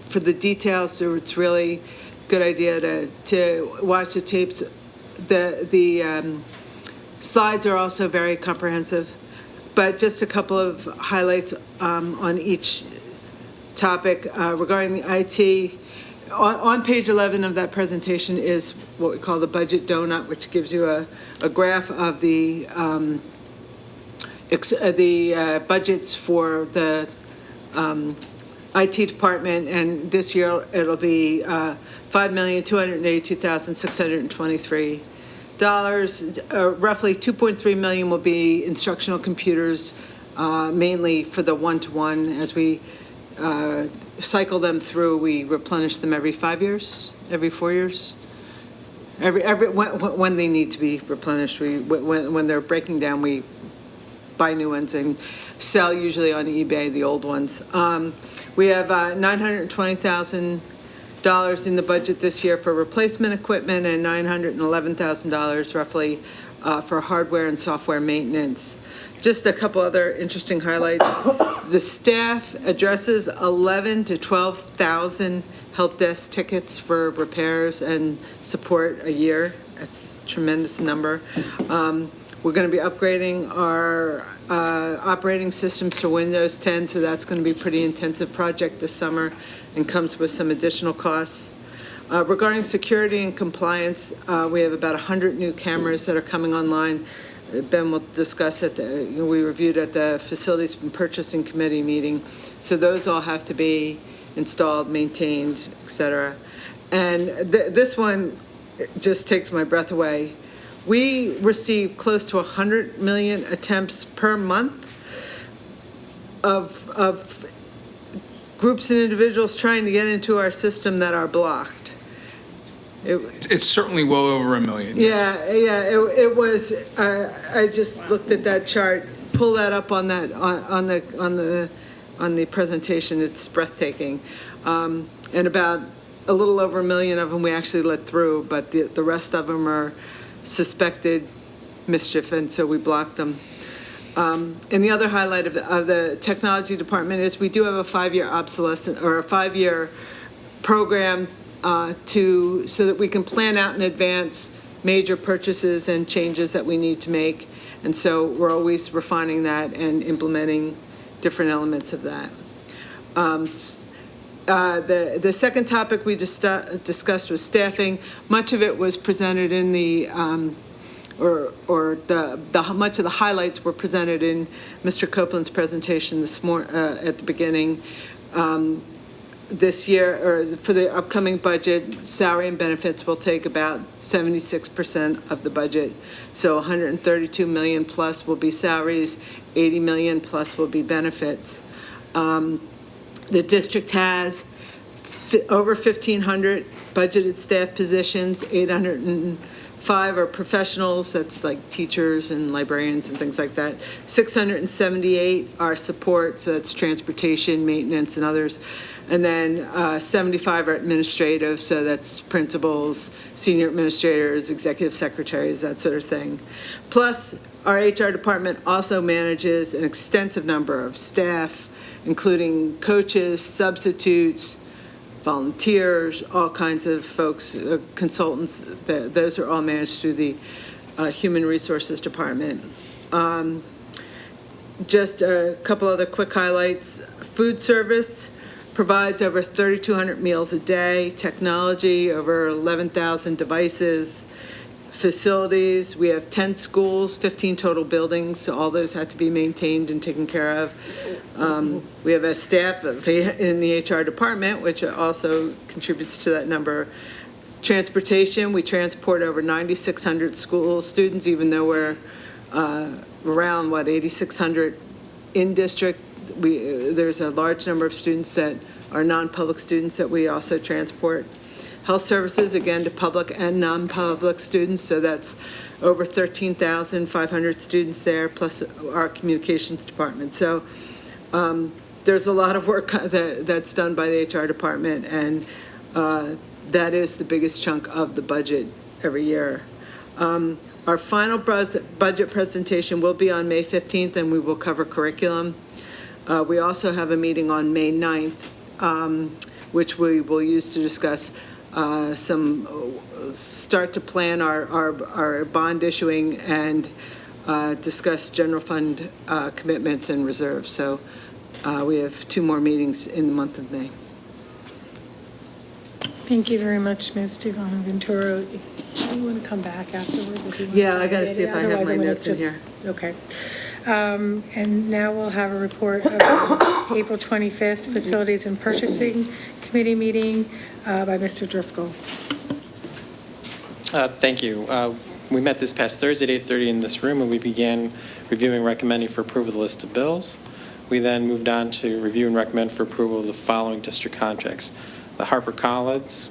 for the details, it's really a good idea to watch the tapes. The slides are also very comprehensive, but just a couple of highlights on each topic regarding the IT. On page 11 of that presentation is what we call the budget donut, which gives you a graph of the budgets for the IT department, and this year it'll be $5,282,623. Roughly $2.3 million will be instructional computers, mainly for the one-to-one. As we cycle them through, we replenish them every 5 years, every 4 years. When they need to be replenished, when they're breaking down, we buy new ones and sell usually on eBay the old ones. We have $920,000 in the budget this year for replacement equipment and $911,000 roughly for hardware and software maintenance. Just a couple other interesting highlights. The staff addresses 11 to 12,000 help desk tickets for repairs and support a year. That's a tremendous number. We're going to be upgrading our operating systems to Windows 10, so that's going to be a pretty intensive project this summer and comes with some additional costs. Regarding security and compliance, we have about 100 new cameras that are coming online. Ben will discuss it. We reviewed at the Facilities and Purchasing Committee meeting. So those all have to be installed, maintained, et cetera. And this one just takes my breath away. We receive close to 100 million attempts per month of groups and individuals trying to get into our system that are blocked. It's certainly well over 1 million. Yeah, it was, I just looked at that chart, pull that up on that, on the presentation, it's breathtaking. And about a little over 1 million of them we actually let through, but the rest of them are suspected mischief, and so we blocked them. And the other highlight of the technology department is we do have a 5-year obsolescence, or a 5-year program so that we can plan out in advance major purchases and changes that we need to make. And so we're always refining that and implementing different elements of that. The second topic we discussed was staffing. Much of it was presented in the, much of the highlights were presented in Mr. Copeland's presentation this morning at the beginning. This year, or for the upcoming budget, salary and benefits will take about 76% of the budget. So 132 million plus will be salaries, 80 million plus will be benefits. The district has over 1,500 budgeted staff positions, 805 are professionals, that's like teachers and librarians and things like that. 678 are support, so that's transportation, maintenance, and others. And then 75 are administrative, so that's principals, senior administrators, executive secretaries, that sort of thing. Plus, our HR department also manages an extensive number of staff, including coaches, substitutes, volunteers, all kinds of folks, consultants. Those are all managed through the Human Resources Department. Just a couple other quick highlights. Food service provides over 3,200 meals a day. Technology, over 11,000 devices. Facilities, we have 10 schools, 15 total buildings, so all those have to be maintained and taken care of. We have a staff in the HR department, which also contributes to that number. Transportation, we transport over 9,600 school students, even though we're around, 8,600 in district. There's a large number of students that are non-public students that we also transport. Health services, again, to public and non-public students, so that's over 13,500 students there, plus our communications department. So there's a lot of work that's done by the HR department, and that is the biggest chunk of the budget every year. Our final budget presentation will be on May 15th, and we will cover curriculum. We also have a meeting on May 9th, which we will use to discuss start to plan our bond issuing and discuss general fund commitments and reserves. So we have 2 more meetings in the month of May. Thank you very much, Ms. Devon-Venturo. If you want to come back afterwards, if you want. Yeah, I got to see if I have my notes in here. Okay. And now we'll have a report of the April 25th Facilities and Purchasing Committee meeting by Mr. Driscoll. Thank you. We met this past Thursday at 8:30 in this room, and we began reviewing and recommending for approval the list of bills. We then moved on to review and recommend for approval of the following district contracts. The HarperCollins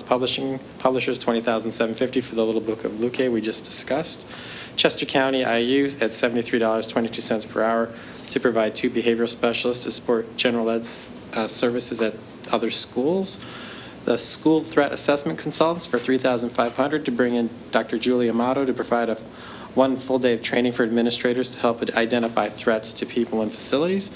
Publishers, $20,750 for the Little Book of Luque we just discussed. Chester County IUs at $73.22 per hour to provide 2 behavioral specialists to support general ed services at other schools. The School Threat Assessment Consultants for $3,500 to bring in Dr. Julie Amato to provide 1 full day of training for administrators to help identify threats to people and facilities.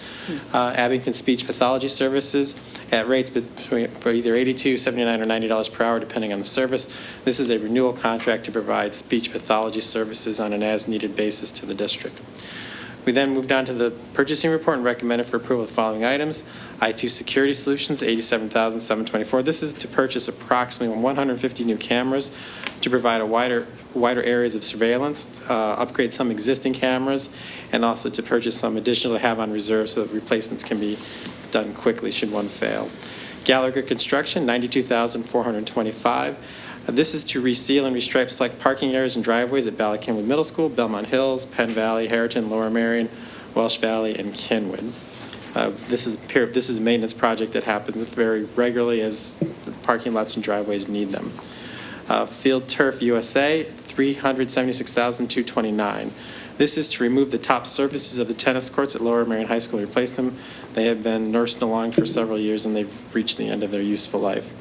Abington Speech Pathology Services at rates between for either $82, $79, or $90 per hour, depending on the service. This is a renewal contract to provide speech pathology services on an as-needed basis to the district. We then moved on to the purchasing report and recommended for approval of the following items. I2 Security Solutions, $87,724. This is to purchase approximately 150 new cameras to provide a wider areas of surveillance, upgrade some existing cameras, and also to purchase some additional to have on reserve so that replacements can be done quickly should one fail. Gallagher Construction, $92,425. This is to reseal and restripe select parking areas and driveways at Bala Cynwyd Middle School, Belmont Hills, Penn Valley, Harriton, Lower Merion, Welsh Valley, and Cynwyd. This is a maintenance project that happens very regularly as the parking lots and driveways need them. Field Turf USA, $376,229. This is to remove the top surfaces of the tennis courts at Lower Merion High School and replace them. They have been nursed along for several years and they've reached the end of their useful life.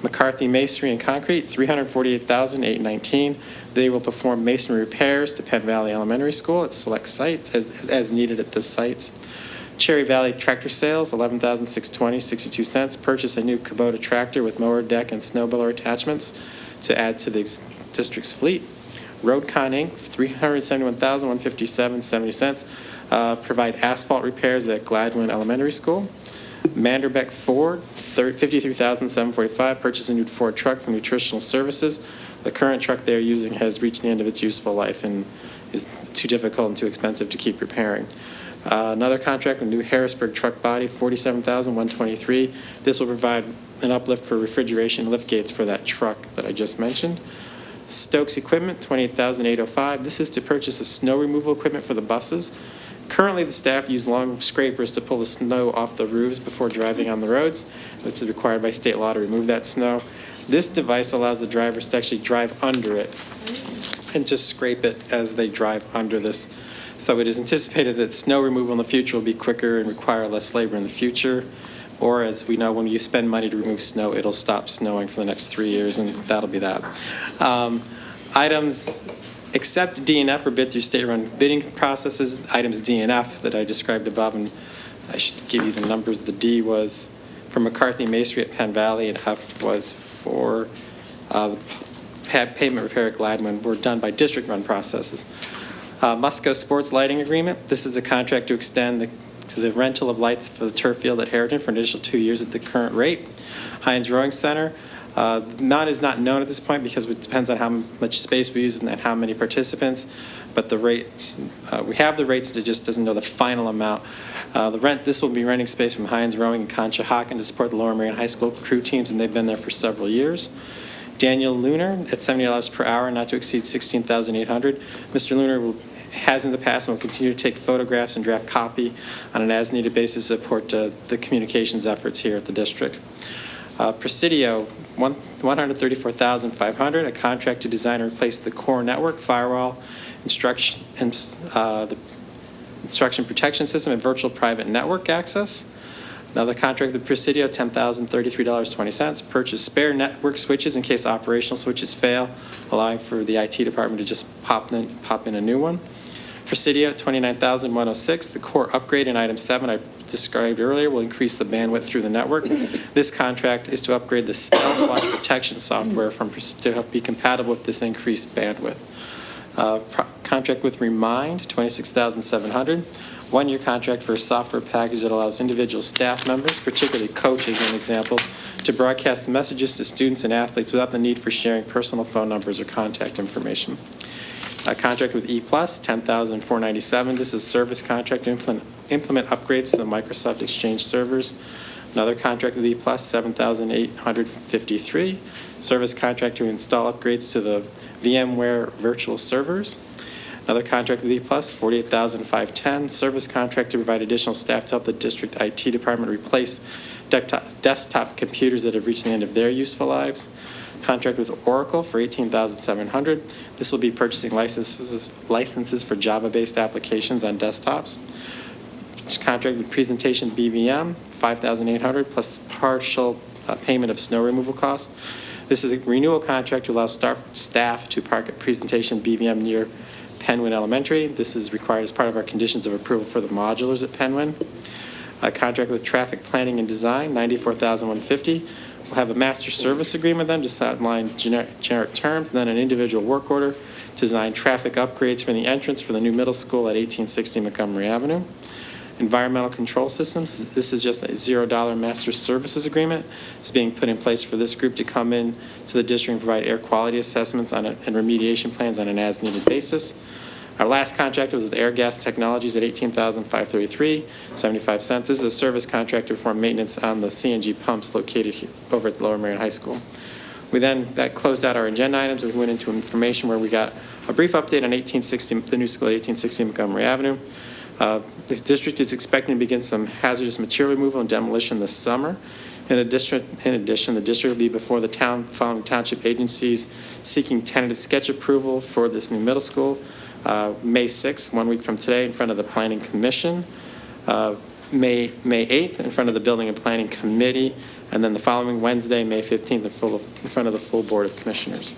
McCarthy Masonry and Concrete, $348,819. They will perform masonry repairs to Penn Valley Elementary School at select sites as needed at this sites. Cherry Valley Tractor Sales, $11,620, 62 cents. Purchase a new Kubota tractor with mower, deck, and snowblower attachments to add to the district's fleet. Roadcon Inc., $371,157, 70 cents. Provide asphalt repairs at Gladwin Elementary School. Manderbeck Ford, $53,745. Purchase a new Ford truck for nutritional services. The current truck they're using has reached the end of its useful life and is too difficult and too expensive to keep repairing. Another contract with new Harrisburg truck body, $47,123. This will provide an uplift for refrigeration lift gates for that truck that I just mentioned. Stokes Equipment, $28,805. This is to purchase a snow removal equipment for the buses. Currently, the staff use long scrapers to pull the snow off the roofs before driving on the roads. This is required by state law to remove that snow. This device allows the drivers to actually drive under it and just scrape it as they drive under this. So it is anticipated that snow removal in the future will be quicker and require less labor in the future. Or as we know, when you spend money to remove snow, it'll stop snowing for the next 3 years, and that'll be that. Items except D and F are bid through state-run bidding processes. Items D and F that I described above, and I should give you the numbers. The D was for McCarthy Masonry at Penn Valley, and F was for pavement repair at Gladwin, were done by district-run processes. Musco Sports Lighting Agreement. This is a contract to extend the rental of lights for the turf field at Harriton for an additional 2 years at the current rate. Heinz Rowing Center. The amount is not known at this point because it depends on how much space we use and how many participants. But the rate, we have the rates, it just doesn't know the final amount. This will be renting space from Heinz Rowing and Conshohocken to support the Lower Merion High School crew teams, and they've been there for several years. Daniel Lunar at $70 per hour, not to exceed $16,800. Mr. Lunar has in the past and will continue to take photographs and draft copy on an as-needed basis to support the communications efforts here at the district. Presidio, $134,500, a contract to design and replace the core network, firewall, instruction protection system, and virtual private network access. Another contract with Presidio, $10,033.20. Purchase spare network switches in case operational switches fail, allowing for the IT department to just pop in a new one. Presidio, $29,106. The core upgrade in item 7 I described earlier will increase the bandwidth through the network. This contract is to upgrade the Stealth Watch protection software to help be compatible with this increased bandwidth. Contract with Remind, $26,700. 1-year contract for a software package that allows individual staff members, particularly coaches, an example, to broadcast messages to students and athletes without the need for sharing personal phone numbers or contact information. A contract with E+, $10,497. This is a service contract to implement upgrades to the Microsoft Exchange servers. Another contract with E+, $7,853. Service contract to install upgrades to the VMware virtual servers. Another contract with E+, $48,510, service contract to provide additional staff to help the district IT department replace desktop computers that have reached the end of their useful lives. Contract with Oracle for $18,700. This will be purchasing licenses for Java-based applications on desktops. Contract with Presentation BVM, $5,800, plus partial payment of snow removal costs. This is a renewal contract to allow staff to park at Presentation BVM near Penwyn Elementary. This is required as part of our conditions of approval for the modulars at Penwyn. A contract with Traffic Planning and Design, $94,150. We'll have a master service agreement then, just outline generic terms, and then an individual work order to design traffic upgrades for the entrance for the new middle school at 1860 Montgomery Avenue. Environmental control systems, this is just a $0 master services agreement. It's being put in place for this group to come in to the district and provide air quality assessments and remediation plans on an as-needed basis. Our last contract was with Air Gas Technologies at $18,533.75. This is a service contract to perform maintenance on the CNG pumps located here, over at Lower Marion High School. That closed out our agenda items. We went into information where we got a brief update on the new school at 1860 Montgomery Avenue. The district is expecting to begin some hazardous material removal and demolition this summer. In addition, the district will be before the following township agencies seeking tentative sketch approval for this new middle school. May 6th, 1 week from today, in front of the Planning Commission. May 8th, in front of the Building and Planning Committee. And then the following Wednesday, May 15th, in front of the full Board of Commissioners.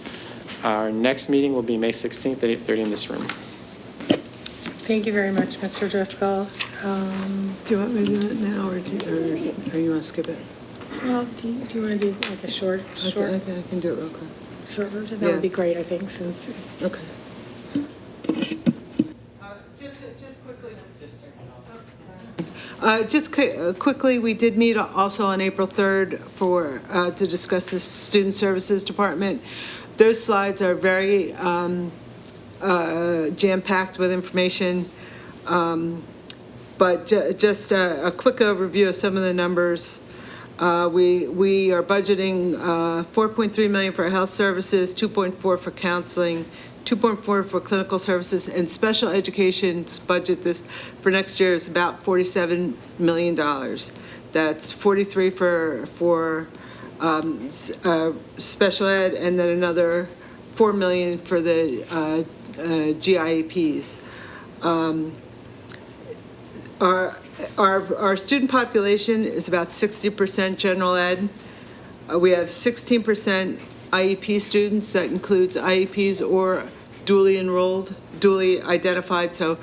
Our next meeting will be May 16th at 8:30 in this room. Thank you very much, Mr. Driscoll. Do you want me to do it now, or you want to skip it? Well, do you want to do like a short Okay, I can do it real quick. version? That would be great, I think, since. Okay. Just quickly, we did meet also on April 3rd to discuss the Student Services Department. Those slides are very jam-packed with information, but just a quick overview of some of the numbers. We are budgeting $4.3 million for health services, $2.4 for counseling, $2.4 for clinical services, and special education's budget for next year is about $47 million. That's 43 for special ed, and then another $4 million for the GIEPs. Our student population is about 60% general ed. We have 16% IEP students. That includes IEPs or duly enrolled, duly identified, so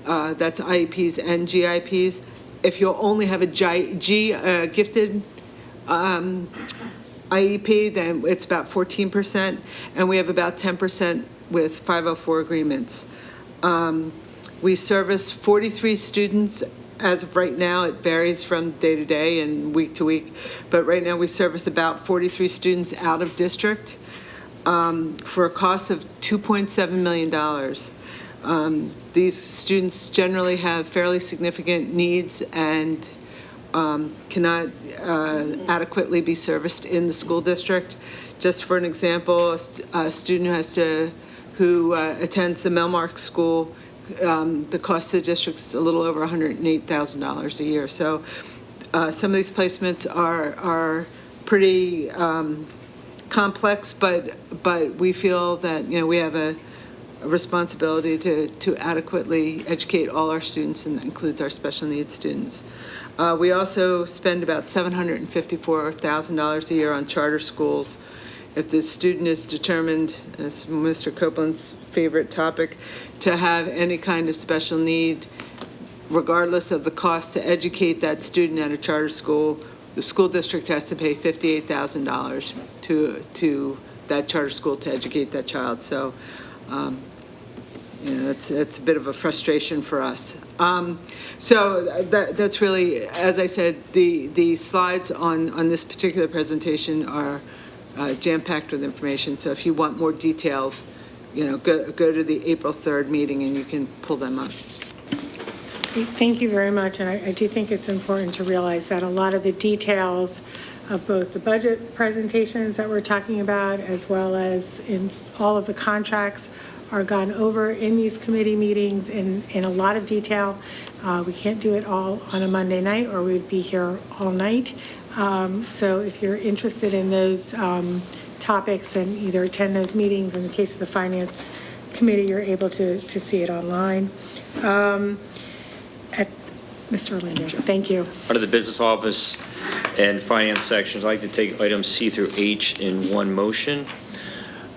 that's IEPs and GIPs. If you only have a gifted IEP, then it's about 14%, and we have about 10% with 504 agreements. We service 43 students as of right now. It varies from day to day and week to week, but right now we service about 43 students out of district for a cost of $2.7 million. These students generally have fairly significant needs and cannot adequately be serviced in the school district. Just for an example, a student who attends the Melmark School, the cost to the district's a little over $108,000 a year. So some of these placements are pretty complex, but we feel that we have a responsibility to adequately educate all our students, and that includes our special needs students. We also spend about $754,000 a year on charter schools. If the student is determined, as Mr. Copeland's favorite topic, to have any kind of special need, regardless of the cost to educate that student at a charter school, the school district has to pay $58,000 to that charter school to educate that child. So, it's a bit of a frustration for us. So that's really, as I said, the slides on this particular presentation are jam-packed with information. So if you want more details, go to the April 3rd meeting and you can pull them up. Thank you very much, and I do think it's important to realize that a lot of the details of both the budget presentations that we're talking about, as well as in all of the contracts are gone over in these committee meetings in a lot of detail. We can't do it all on a Monday night, or we'd be here all night. So if you're interested in those topics, and either attend those meetings. In the case of the Finance Committee, you're able to see it online. Mr. Orlando, thank you. Under the business office and finance sections, I'd like to take items C through H in one motion.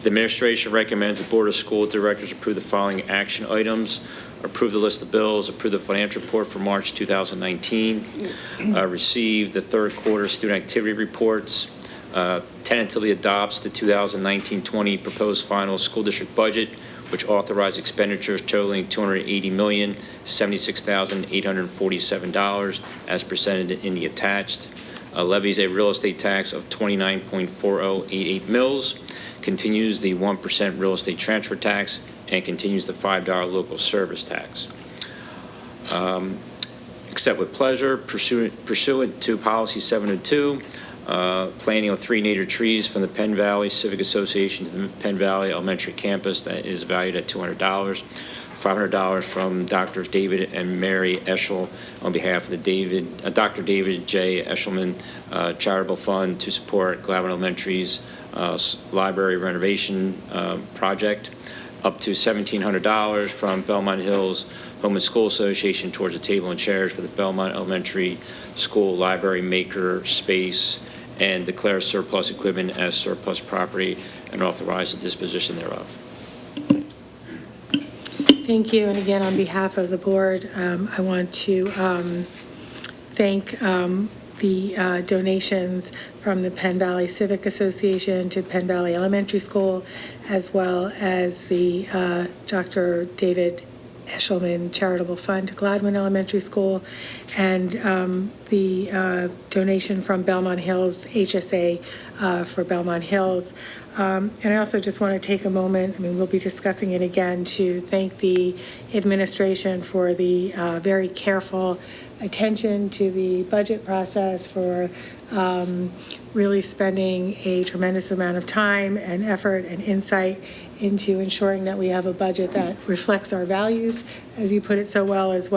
The administration recommends the Board of School Directors approve the following action items. Approve the list of bills, approve the financial report for March 2019, receive the third quarter student activity reports, tentatively adopts the 2019-20 proposed final school district budget, which authorized expenditures totaling $280,076,847 as presented in the attached. Levies a real estate tax of 29.4088 mils, continues the 1% real estate transfer tax, and continues the $5 local service tax. Accept with pleasure, pursuant to Policy 702, planting of 3 native trees from the Penn Valley Civic Association to the Penn Valley Elementary Campus that is valued at $200. $500 from Drs. David and Mary Eschel on behalf of the Dr. David J. Eshelman Charitable Fund to support Gladwin Elementary's library renovation project. Up to $1,700 from Belmont Hills Home and School Association towards a table and chairs for the Belmont Elementary School Library Maker Space, and declare surplus equipment as surplus property and authorize the disposition thereof. Thank you. And again, on behalf of the board, I want to thank the donations from the Penn Valley Civic Association to Penn Valley Elementary School, as well as the Dr. David Eshelman Charitable Fund to Gladwin Elementary School, and the donation from Belmont Hills HSA for Belmont Hills. And I also just want to take a moment, we'll be discussing it again, to thank the administration for the very careful attention to the budget process, for really spending a tremendous amount of time and effort and insight into ensuring that we have a budget that reflects our values, as you put it so well as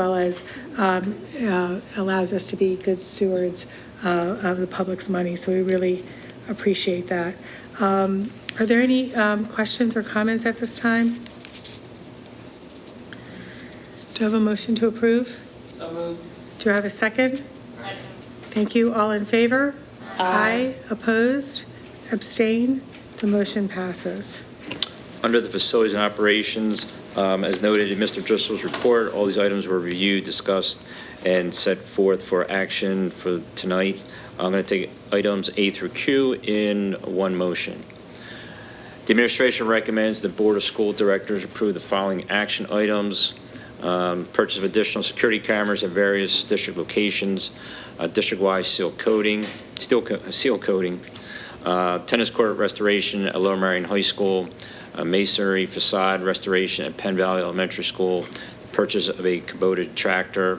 allows us to be good stewards of the public's money. So we really appreciate that. Are there any questions or comments at this time? Do I have a motion to approve? So moved. Do I have a second? Second. Thank you. All in favor? Aye. Opposed? Abstain? The motion passes. Under the facilities and operations, as noted in Mr. Driscoll's report, all these items were reviewed, discussed, and set forth for action for tonight. I'm going to take items A through Q in one motion. The administration recommends the Board of School Directors approve the following action items. Purchase of additional security cameras at various district locations, district-wide seal coating, tennis court restoration at Lower Marion High School, masonry facade restoration at Penn Valley Elementary School, purchase of a Kubota tractor,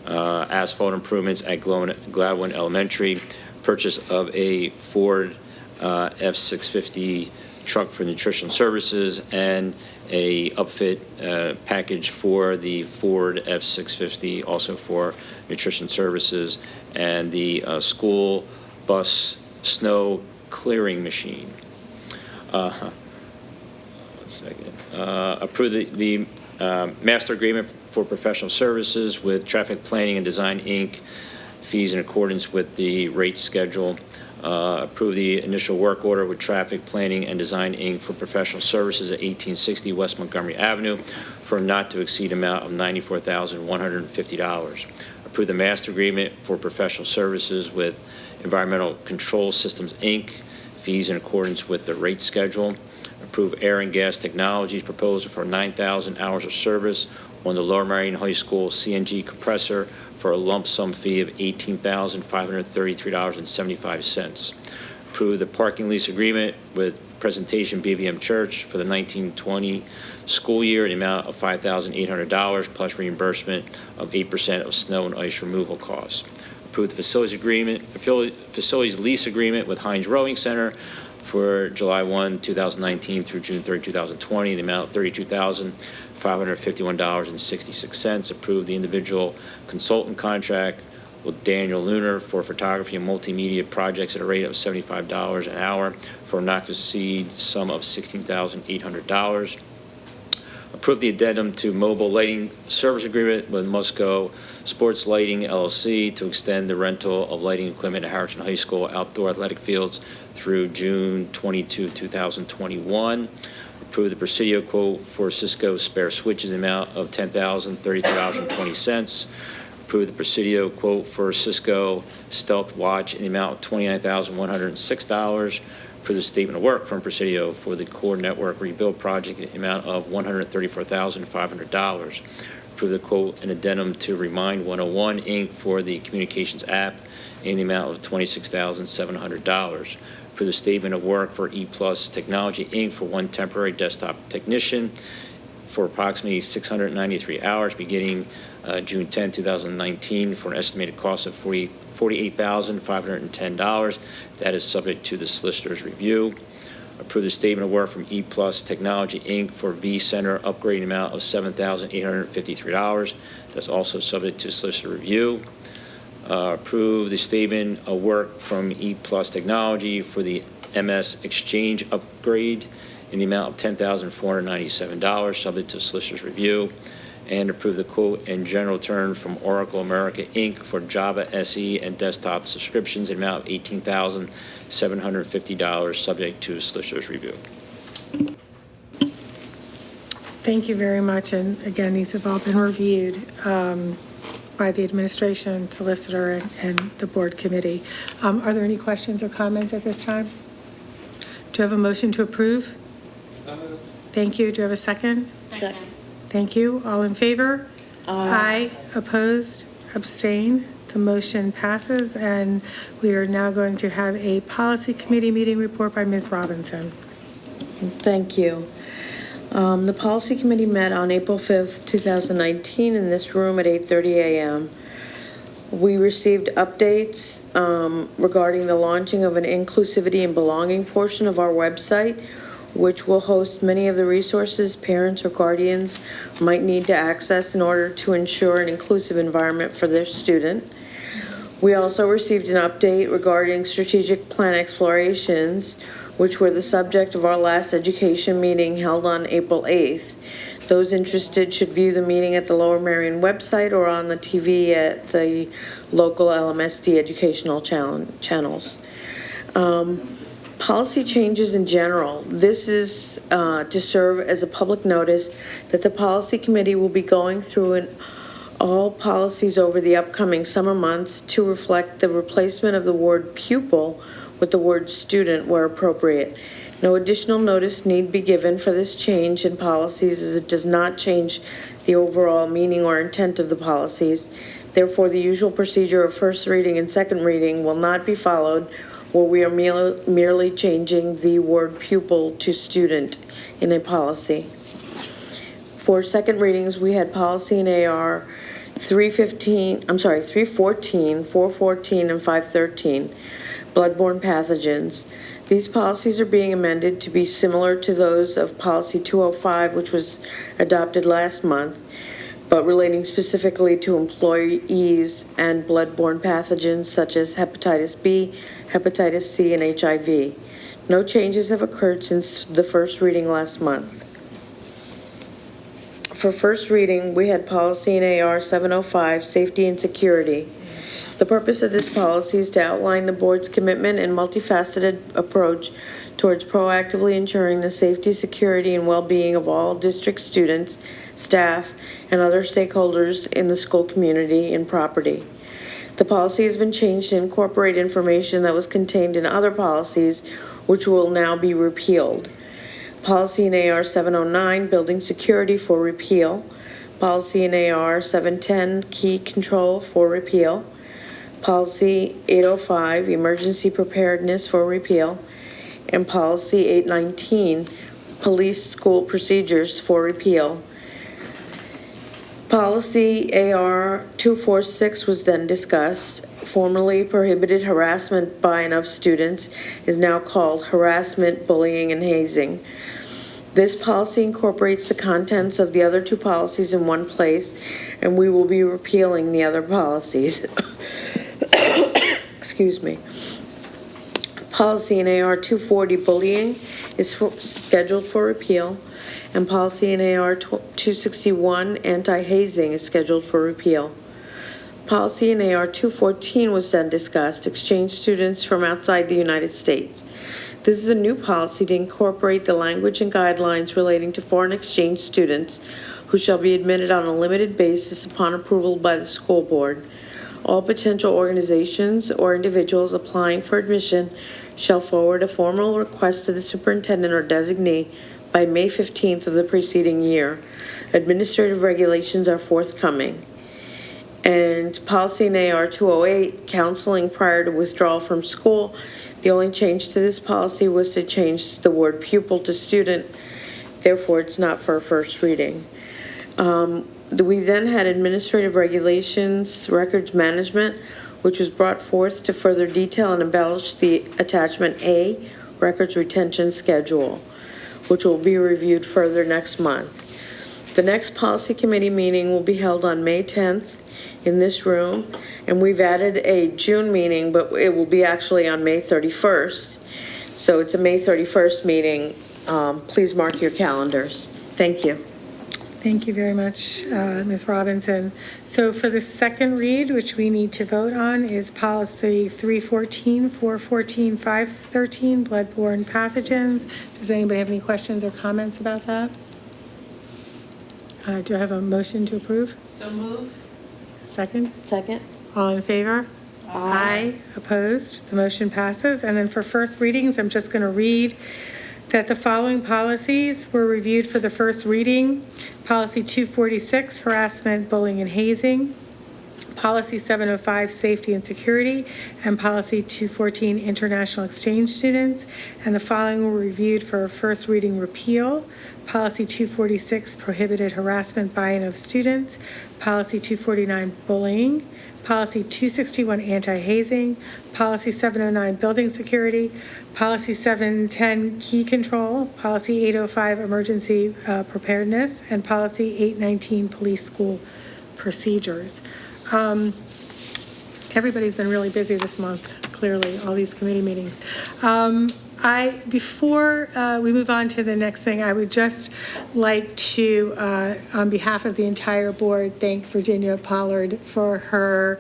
asphalt improvements at Gladwin Elementary, purchase of a Ford F-650 truck for nutritional services, and a upfit package for the Ford F-650, also for nutrition services, and the school bus snow clearing machine. Approve the master agreement for professional services with Traffic Planning and Design, Inc., fees in accordance with the rate schedule. Approve the initial work order with Traffic Planning and Design, Inc. for professional services at 1860 West Montgomery Avenue for a not to exceed amount of $94,150. Approve the master agreement for professional services with Environmental Control Systems, Inc., fees in accordance with the rate schedule. Approve Air and Gas Technologies proposal for 9,000 hours of service on the Lower Marion High School CNG compressor for a lump sum fee of $18,533.75. Approve the parking lease agreement with Presentation BVM Church for the 1920 school year in the amount of $5,800 plus reimbursement of 8% of snow and ice removal costs. Approve the facilities lease agreement with Heinz Rowing Center for July 1, 2019 through June 30, 2020, the amount of $32,551.66. Approve the individual consultant contract with Daniel Lunar for photography and multimedia projects at a rate of $75 an hour for a not to exceed sum of $16,800. Approve the addendum to mobile lighting service agreement with Musco Sports Lighting LLC to extend the rental of lighting equipment at Harrison High School outdoor athletic fields through June 22, 2021. Approve the Presidio quote for Cisco spare switches in the amount of $10,032.20. Approve the Presidio quote for Cisco Stealth Watch in the amount of $29,106. Approve the statement of work from Presidio for the core network rebuild project in the amount of $134,500. Approve the quote and addendum to Remind 101, Inc. for the communications app in the amount of $26,700. Approve the statement of work for E Plus Technology, Inc. for one temporary desktop technician for approximately 693 hours beginning June 10, 2019 for an estimated cost of $48,510. That is subject to the solicitor's review. Approve the statement of work from E Plus Technology, Inc. for V Center upgrade amount of $7,853. That's also subject to solicitor review. Approve the statement of work from E Plus Technology for the MS Exchange upgrade in the amount of $10,497, subject to solicitor's review. And approve the quote and general term from Oracle America, Inc. for Java SE and desktop subscriptions in the amount of $18,750, subject to solicitor's review. Thank you very much. And again, these have all been reviewed by the administration, solicitor, and the board committee. Are there any questions or comments at this time? Do you have a motion to approve? Thank you. Do you have a second? Second. Thank you. All in favor? Aye. Opposed? Abstain? The motion passes, and we are now going to have a policy committee meeting report by Ms. Robinson. Thank you. The policy committee met on April 5th, 2019 in this room at 8:30 a.m. We received updates regarding the launching of an inclusivity and belonging portion of our website, which will host many of the resources parents or guardians might need to access in order to ensure an inclusive environment for their student. We also received an update regarding strategic plan explorations, which were the subject of our last education meeting held on April 8th. Those interested should view the meeting at the Lower Merion website or on the TV at the local Lmsb educational channels. Policy changes in general. This is to serve as a public notice that the policy committee will be going through all policies over the upcoming summer months to reflect the replacement of the word pupil with the word student where appropriate. No additional notice need be given for this change in policies, as it does not change the overall meaning or intent of the policies. Therefore, the usual procedure of first reading and second reading will not be followed, where we are merely changing the word pupil to student in a policy. For second readings, we had policy in AR 314, 414, and 513, bloodborne pathogens. These policies are being amended to be similar to those of policy 205, which was adopted last month, but relating specifically to employees and bloodborne pathogens such as hepatitis B, hepatitis C, and HIV. No changes have occurred since the first reading last month. For first reading, we had policy in AR 705, safety and security. The purpose of this policy is to outline the board's commitment and multifaceted approach towards proactively ensuring the safety, security, and well-being of all district students, staff, and other stakeholders in the school community and property. The policy has been changed to incorporate information that was contained in other policies, which will now be repealed. Policy in AR 709, building security, for repeal. Policy in AR 710, key control, for repeal. Policy 805, emergency preparedness, for repeal. And policy 819, police school procedures, for repeal. Policy AR 246 was then discussed. Formerly prohibited harassment by and of students is now called harassment, bullying, and hazing. This policy incorporates the contents of the other two policies in one place, and we will be repealing the other policies. Excuse me. Policy in AR 240, bullying, is scheduled for repeal, and policy in AR 261, anti-hazing, is scheduled for repeal. Policy in AR 214 was then discussed, exchange students from outside the United States. This is a new policy to incorporate the language and guidelines relating to foreign exchange students who shall be admitted on a limited basis upon approval by the school board. All potential organizations or individuals applying for admission shall forward a formal request to the superintendent or designee by May 15th of the preceding year. Administrative regulations are forthcoming. And policy in AR 208, counseling prior to withdrawal from school. The only change to this policy was to change the word pupil to student. Therefore, it's not for a first reading. We then had administrative regulations, records management, which was brought forth to further detail and embellish the attachment A, records retention schedule, which will be reviewed further next month. The next policy committee meeting will be held on May 10th in this room, and we've added a June meeting, but it will be actually on May 31st. So it's a May 31st meeting. Please mark your calendars. Thank you. Thank you very much, Ms. Robinson. So for the second read, which we need to vote on, is policy 314, 414, 513, bloodborne pathogens. Does anybody have any questions or comments about that? Do I have a motion to approve? So move. Second? Second. All in favor? Aye. Opposed? The motion passes. And then for first readings, I'm just going to read that the following policies were reviewed for the first reading. Policy 246, harassment, bullying, and hazing. Policy 705, safety and security. And policy 214, international exchange students. And the following were reviewed for first reading repeal. Policy 246, prohibited harassment by and of students. Policy 249, bullying. Policy 261, anti-hazing. Policy 709, building security. Policy 710, key control. Policy 805, emergency preparedness. And policy 819, police school procedures. Everybody's been really busy this month, clearly, all these committee meetings. Before we move on to the next thing, I would just like to, on behalf of the entire board, thank Virginia Pollard for her,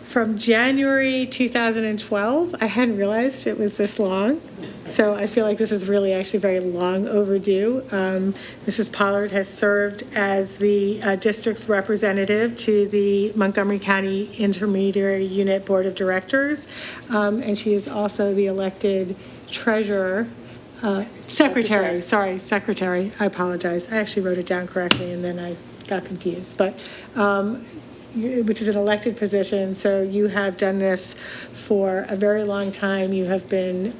from January 2012, I hadn't realized it was this long. So I feel like this is really actually very long overdue. Mrs. Pollard has served as the district's representative to the Montgomery County Intermediary Unit Board of Directors. And she is also the elected treasurer, secretary, I apologize. I actually wrote it down correctly and then I got confused. But which is an elected position, so you have done this for a very long time. You have been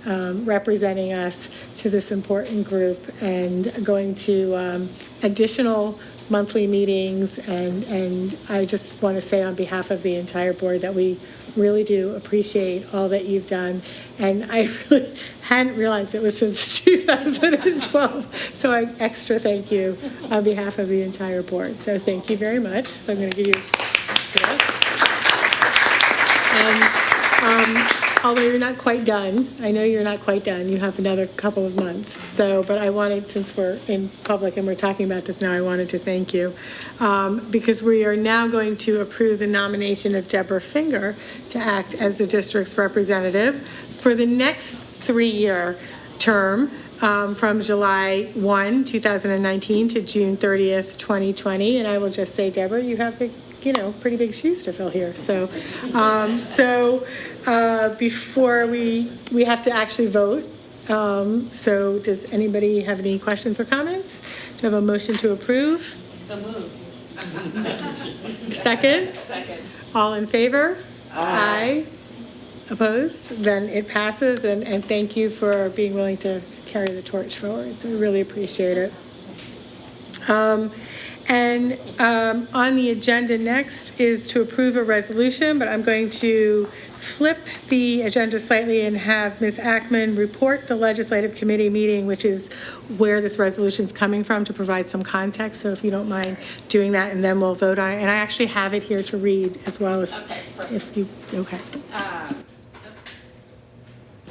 representing us to this important group and going to additional monthly meetings, and I just want to say on behalf of the entire board that we really do appreciate all that you've done, and I really hadn't realized it was since 2012, so I extra thank you on behalf of the entire board. So thank you very much. So I'm going to give you and although you're not quite done, I know you're not quite done, you have another couple of months. So, but I wanted, since we're in public and we're talking about this now, I wanted to thank you. Because we are now going to approve the nomination of Deborah Finger to act as the district's representative for the next 3-year term from July 1, 2019 to June 30th, 2020. And I will just say, Deborah, you have pretty big shoes to fill here. So, before we have to actually vote. So does anybody have any questions or comments? Do you have a motion to approve? So moved. Second? Second. All in favor? Aye. Opposed? Then it passes, and thank you for being willing to carry the torch forward. So we really appreciate it. And on the agenda next is to approve a resolution, but I'm going to flip the agenda slightly and have Ms. Ackman report the legislative committee meeting, which is where this resolution is coming from, to provide some context. So if you don't mind doing that, and then we'll vote on it. And I actually have it here to read as well if you, okay.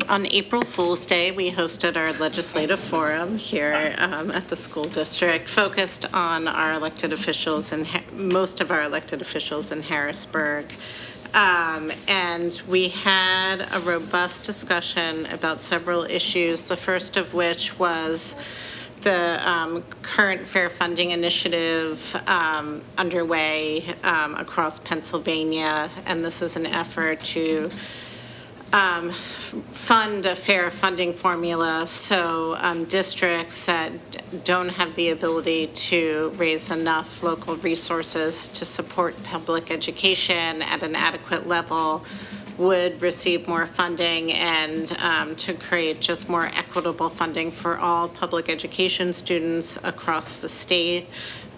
On April Fool's Day, we hosted our legislative forum here at the school district, focused on our elected officials and most of our elected officials in Harrisburg. And we had a robust discussion about several issues, the first of which was the current fair funding initiative underway across Pennsylvania, and this is an effort to fund a fair funding formula so districts that don't have the ability to raise enough local resources to support public education at an adequate level would receive more funding, and to create just more equitable funding for all public education students across the state.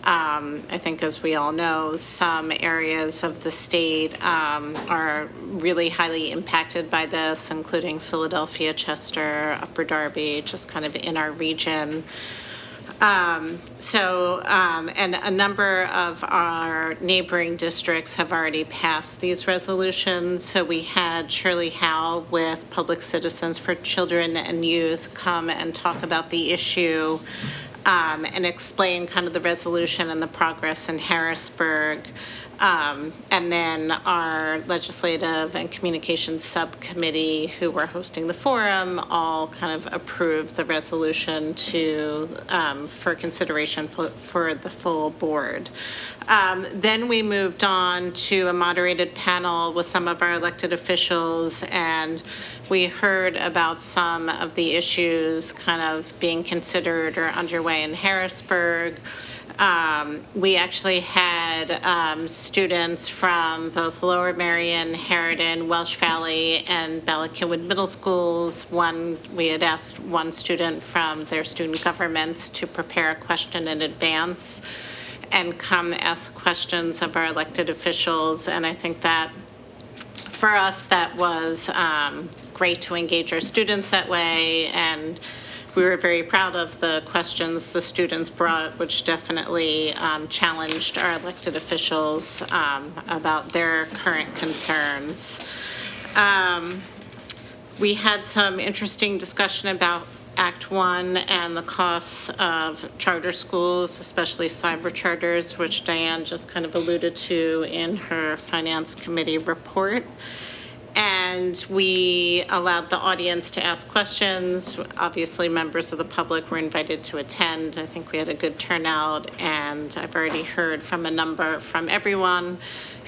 I think, as we all know, some areas of the state are really highly impacted by this, including Philadelphia, Chester, Upper Darby, just kind of in our region. And a number of our neighboring districts have already passed these resolutions. So we had Shirley Howe with Public Citizens for Children and Youth come and talk about the issue and explain kind of the resolution and the progress in Harrisburg. And then our legislative and communications subcommittee, who were hosting the forum, all kind of approved the resolution for consideration for the full board. Then we moved on to a moderated panel with some of our elected officials, and we heard about some of the issues kind of being considered or underway in Harrisburg. We actually had students from both Lower Merion, Harridan, Welsh Valley, and Ballackinwood Middle Schools. We had asked one student from their student governments to prepare a question in advance and come ask questions of our elected officials. And I think that for us, that was great to engage our students that way. And we were very proud of the questions the students brought, which definitely challenged our elected officials about their current concerns. We had some interesting discussion about Act 1 and the costs of charter schools, especially cyber charters, which Diane just kind of alluded to in her Finance Committee report. And we allowed the audience to ask questions. Obviously, members of the public were invited to attend. I think we had a good turnout, and I've already heard from everyone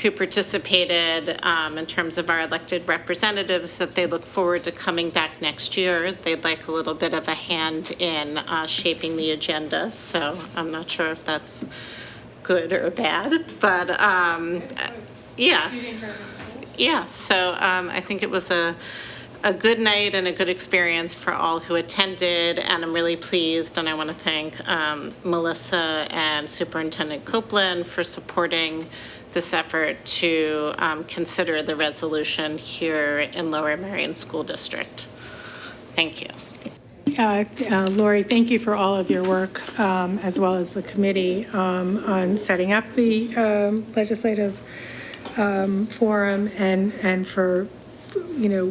who participated in terms of our elected representatives that they look forward to coming back next year. They'd like a little bit of a hand in shaping the agenda, so I'm not sure if that's good or bad, but yes. Yeah, so I think it was a good night and a good experience for all who attended, and I'm really pleased, and I want to thank Melissa and Superintendent Copeland for supporting this effort to consider the resolution here in Lower Merion School District. Thank you. Lori, thank you for all of your work, as well as the committee, on setting up the legislative forum and for,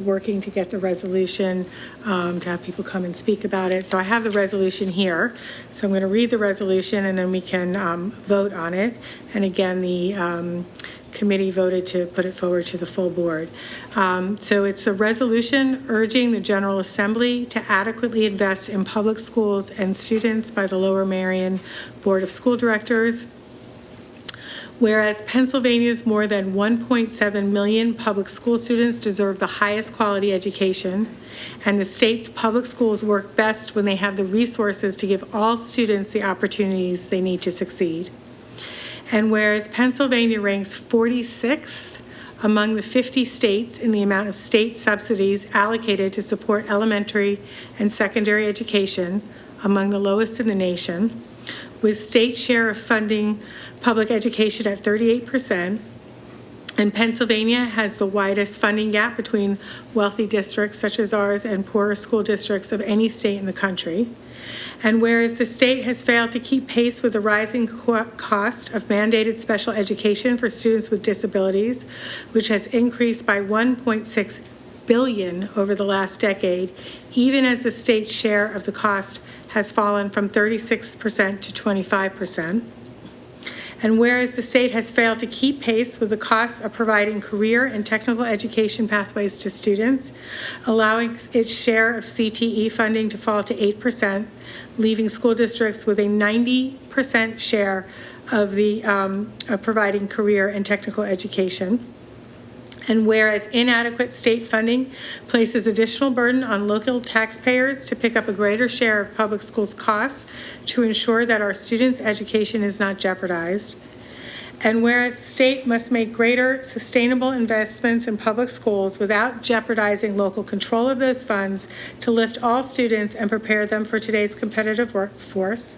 working to get the resolution, to have people come and speak about it. So I have the resolution here. So I'm going to read the resolution, and then we can vote on it. And again, the committee voted to put it forward to the full board. So it's a resolution urging the General Assembly to adequately invest in public schools and students by the Lower Merion Board of School Directors. Whereas Pennsylvania's more than 1.7 million public school students deserve the highest quality education, and the state's public schools work best when they have the resources to give all students the opportunities they need to succeed. And whereas Pennsylvania ranks 46th among the 50 states in the amount of state subsidies allocated to support elementary and secondary education, among the lowest in the nation, with state share of funding public education at 38%. And Pennsylvania has the widest funding gap between wealthy districts such as ours and poorer school districts of any state in the country. And whereas the state has failed to keep pace with the rising cost of mandated special education for students with disabilities, which has increased by $1.6 billion over the last decade, even as the state's share of the cost has fallen from 36% to 25%. And whereas the state has failed to keep pace with the costs of providing career and technical education pathways to students, allowing its share of CTE funding to fall to 8%, leaving school districts with a 90% share of providing career and technical education. And whereas inadequate state funding places additional burden on local taxpayers to pick up a greater share of public schools' costs to ensure that our students' education is not jeopardized. And whereas the state must make greater sustainable investments in public schools without jeopardizing local control of those funds to lift all students and prepare them for today's competitive workforce.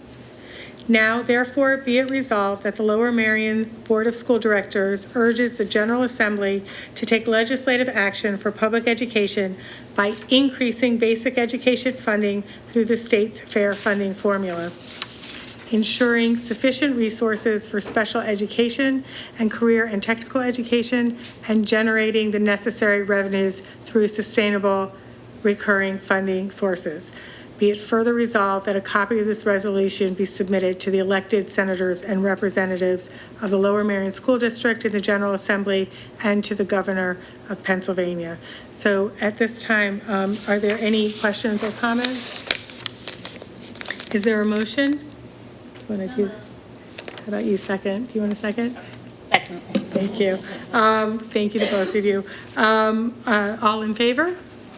Now, therefore, be it resolved that the Lower Merion Board of School Directors urges the General Assembly to take legislative action for public education by increasing basic education funding through the state's fair funding formula, ensuring sufficient resources for special education and career and technical education, and generating the necessary revenues through sustainable recurring funding sources. Be it further resolved that a copy of this resolution be submitted to the elected senators and representatives of the Lower Merion School District in the General Assembly and to the Governor of Pennsylvania. So at this time, are there any questions or comments? Is there a motion? How about you, second? Do you want a second? Second. Thank you. Thank you to both of you. All in favor?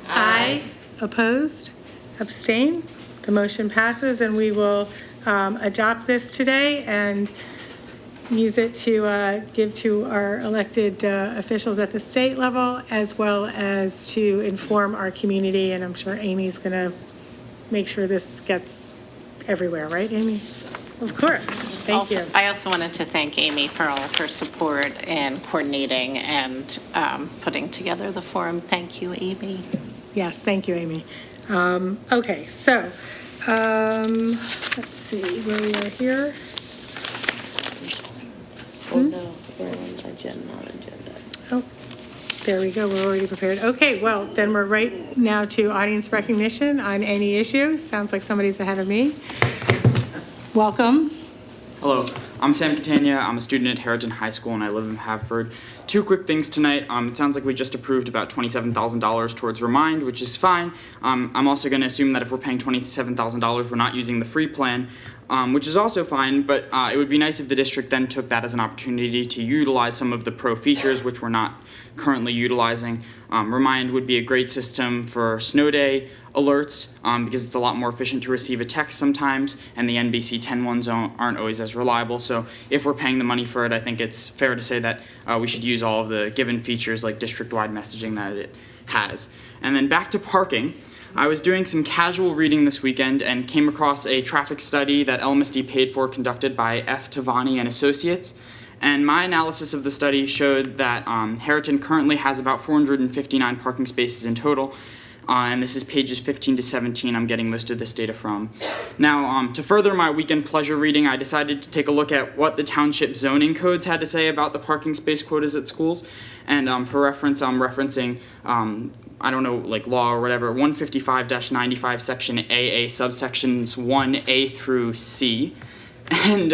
Aye. Opposed? Abstain? The motion passes, and we will adopt this today and use it to give to our elected officials at the state level, as well as to inform our community. And I'm sure Amy's going to make sure this gets everywhere, right, Amy? Of course. Thank you. I also wanted to thank Amy for all of her support in coordinating and putting together the forum. Thank you, Amy. Yes, thank you, Amy. Okay, so let's see where we are here. Oh, no, we're on agenda, not agenda. Oh, there we go. We're already prepared. Okay, well, then we're right now to audience recognition on any issue. Sounds like somebody's ahead of me. Welcome. Hello, I'm Sam Catania. I'm a student at Harriton High School and I live in Haverford. Two quick things tonight. It sounds like we just approved about $27,000 towards Remind, which is fine. I'm also going to assume that if we're paying $27,000, we're not using the free plan, which is also fine, but it would be nice if the district then took that as an opportunity to utilize some of the pro features, which we're not currently utilizing. Remind would be a great system for snow day alerts because it's a lot more efficient to receive a text sometimes, and the NBC 10 ones aren't always as reliable. So if we're paying the money for it, I think it's fair to say that we should use all of the given features like district-wide messaging that it has. And then back to parking. I was doing some casual reading this weekend and came across a traffic study that Lmsb paid for, conducted by F. Tavani and Associates. And my analysis of the study showed that Harriton currently has about 459 parking spaces in total. And this is pages 15 to 17 I'm getting most of this data from. Now, to further my weekend pleasure reading, I decided to take a look at what the township zoning codes had to say about the parking space quotas at schools. And for reference, I'm referencing, I don't know, like law or whatever, 155-95 section AA subsections 1A through C. And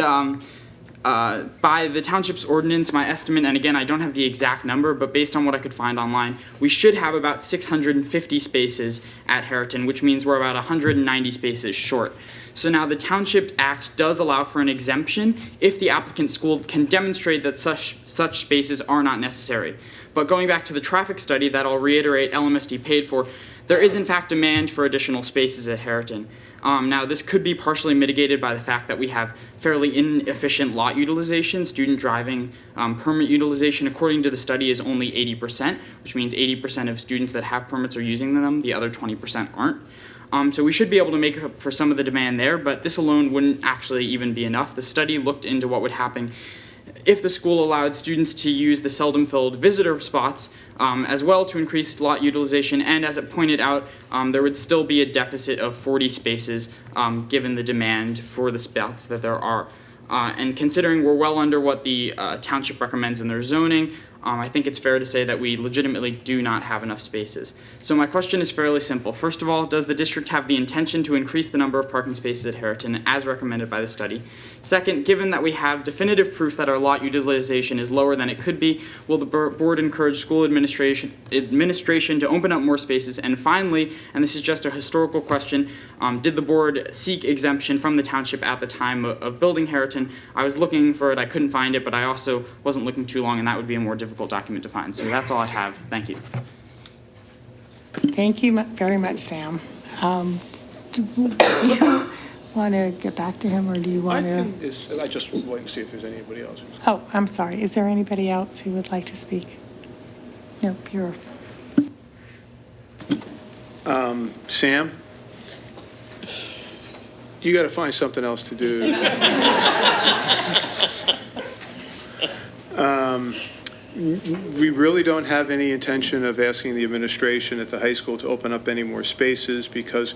by the township's ordinance, my estimate, and again, I don't have the exact number, but based on what I could find online, we should have about 650 spaces at Harriton, which means we're about 190 spaces short. So now the Township Act does allow for an exemption if the applicant school can demonstrate that such spaces are not necessary. But going back to the traffic study that I'll reiterate LMSD paid for, there is in fact demand for additional spaces at Harriton. Now, this could be partially mitigated by the fact that we have fairly inefficient lot utilization. Student driving permit utilization, according to the study, is only 80%, which means 80% of students that have permits are using them, the other 20% aren't. So we should be able to make up for some of the demand there, but this alone wouldn't actually even be enough. The study looked into what would happen if the school allowed students to use the seldom filled visitor spots as well to increase lot utilization, and as it pointed out, there would still be a deficit of 40 spaces given the demand for the spots that there are. And considering we're well under what the township recommends in their zoning, I think it's fair to say that we legitimately do not have enough spaces. So my question is fairly simple. First of all, does the district have the intention to increase the number of parking spaces at Harriton as recommended by the study? Second, given that we have definitive proof that our lot utilization is lower than it could be, will the board encourage school administration to open up more spaces? And finally, and this is just a historical question, did the board seek exemption from the township at the time of building Harriton? I was looking for it, I couldn't find it, but I also wasn't looking too long, and that would be a more difficult document to find. So that's all I have. Thank you. Thank you very much, Sam. Do you want to get back to him, or do you want to? I just wait and see if there's anybody else. Oh, I'm sorry. Is there anybody else who would like to speak? No, you're. Sam, you got to find something else to do. We really don't have any intention of asking the administration at the high school to open up any more spaces, because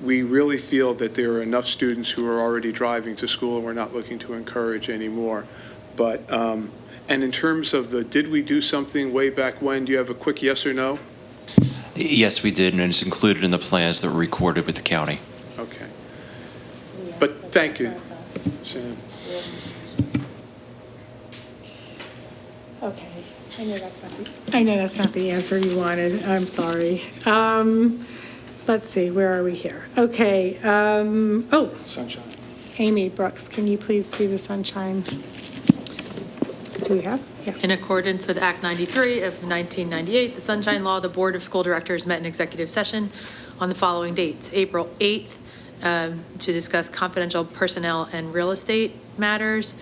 we really feel that there are enough students who are already driving to school, and we're not looking to encourage any more. But, and in terms of did we do something way back when, do you have a quick yes or no? Yes, we did, and it's included in the plans that were recorded with the county. Okay. But thank you, Sam. Okay. I know that's not the answer you wanted. I'm sorry. Let's see, where are we here? Okay. Sunshine. Amy Brooks, can you please do the sunshine? Do we have? Yeah. In accordance with Act 93 of 1998, the Sunshine Law, the Board of School Directors met in executive session on the following dates. April 8th to discuss confidential personnel and real estate matters.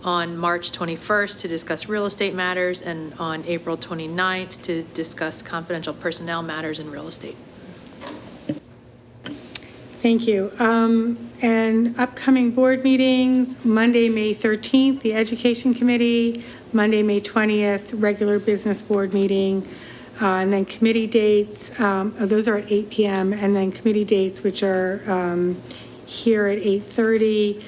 On March 21st to discuss real estate matters, and on April 29th to discuss confidential personnel matters and real estate. Thank you. And upcoming board meetings, Monday, May 13th, the Education Committee, Monday, May 20th, regular business board meeting, and then committee dates, those are at 8 p.m., and then committee dates, which are here at 8:30.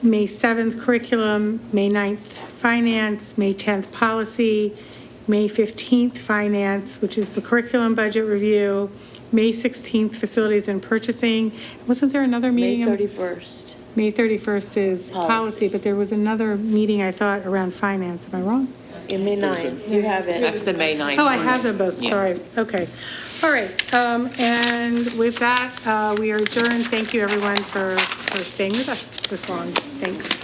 May 7th, curriculum, May 9th, finance, May 10th, policy, May 15th, finance, which is the curriculum budget review, May 16th, facilities and purchasing. Wasn't there another meeting? May 31st. May 31st is policy, but there was another meeting, I thought, around finance. Am I wrong? In May 9th, you have it. That's the May 9th. Oh, I have them both, Yeah. sorry. Okay. All right. And with that, we are adjourned. Thank you, everyone, for staying with us this long. Thanks.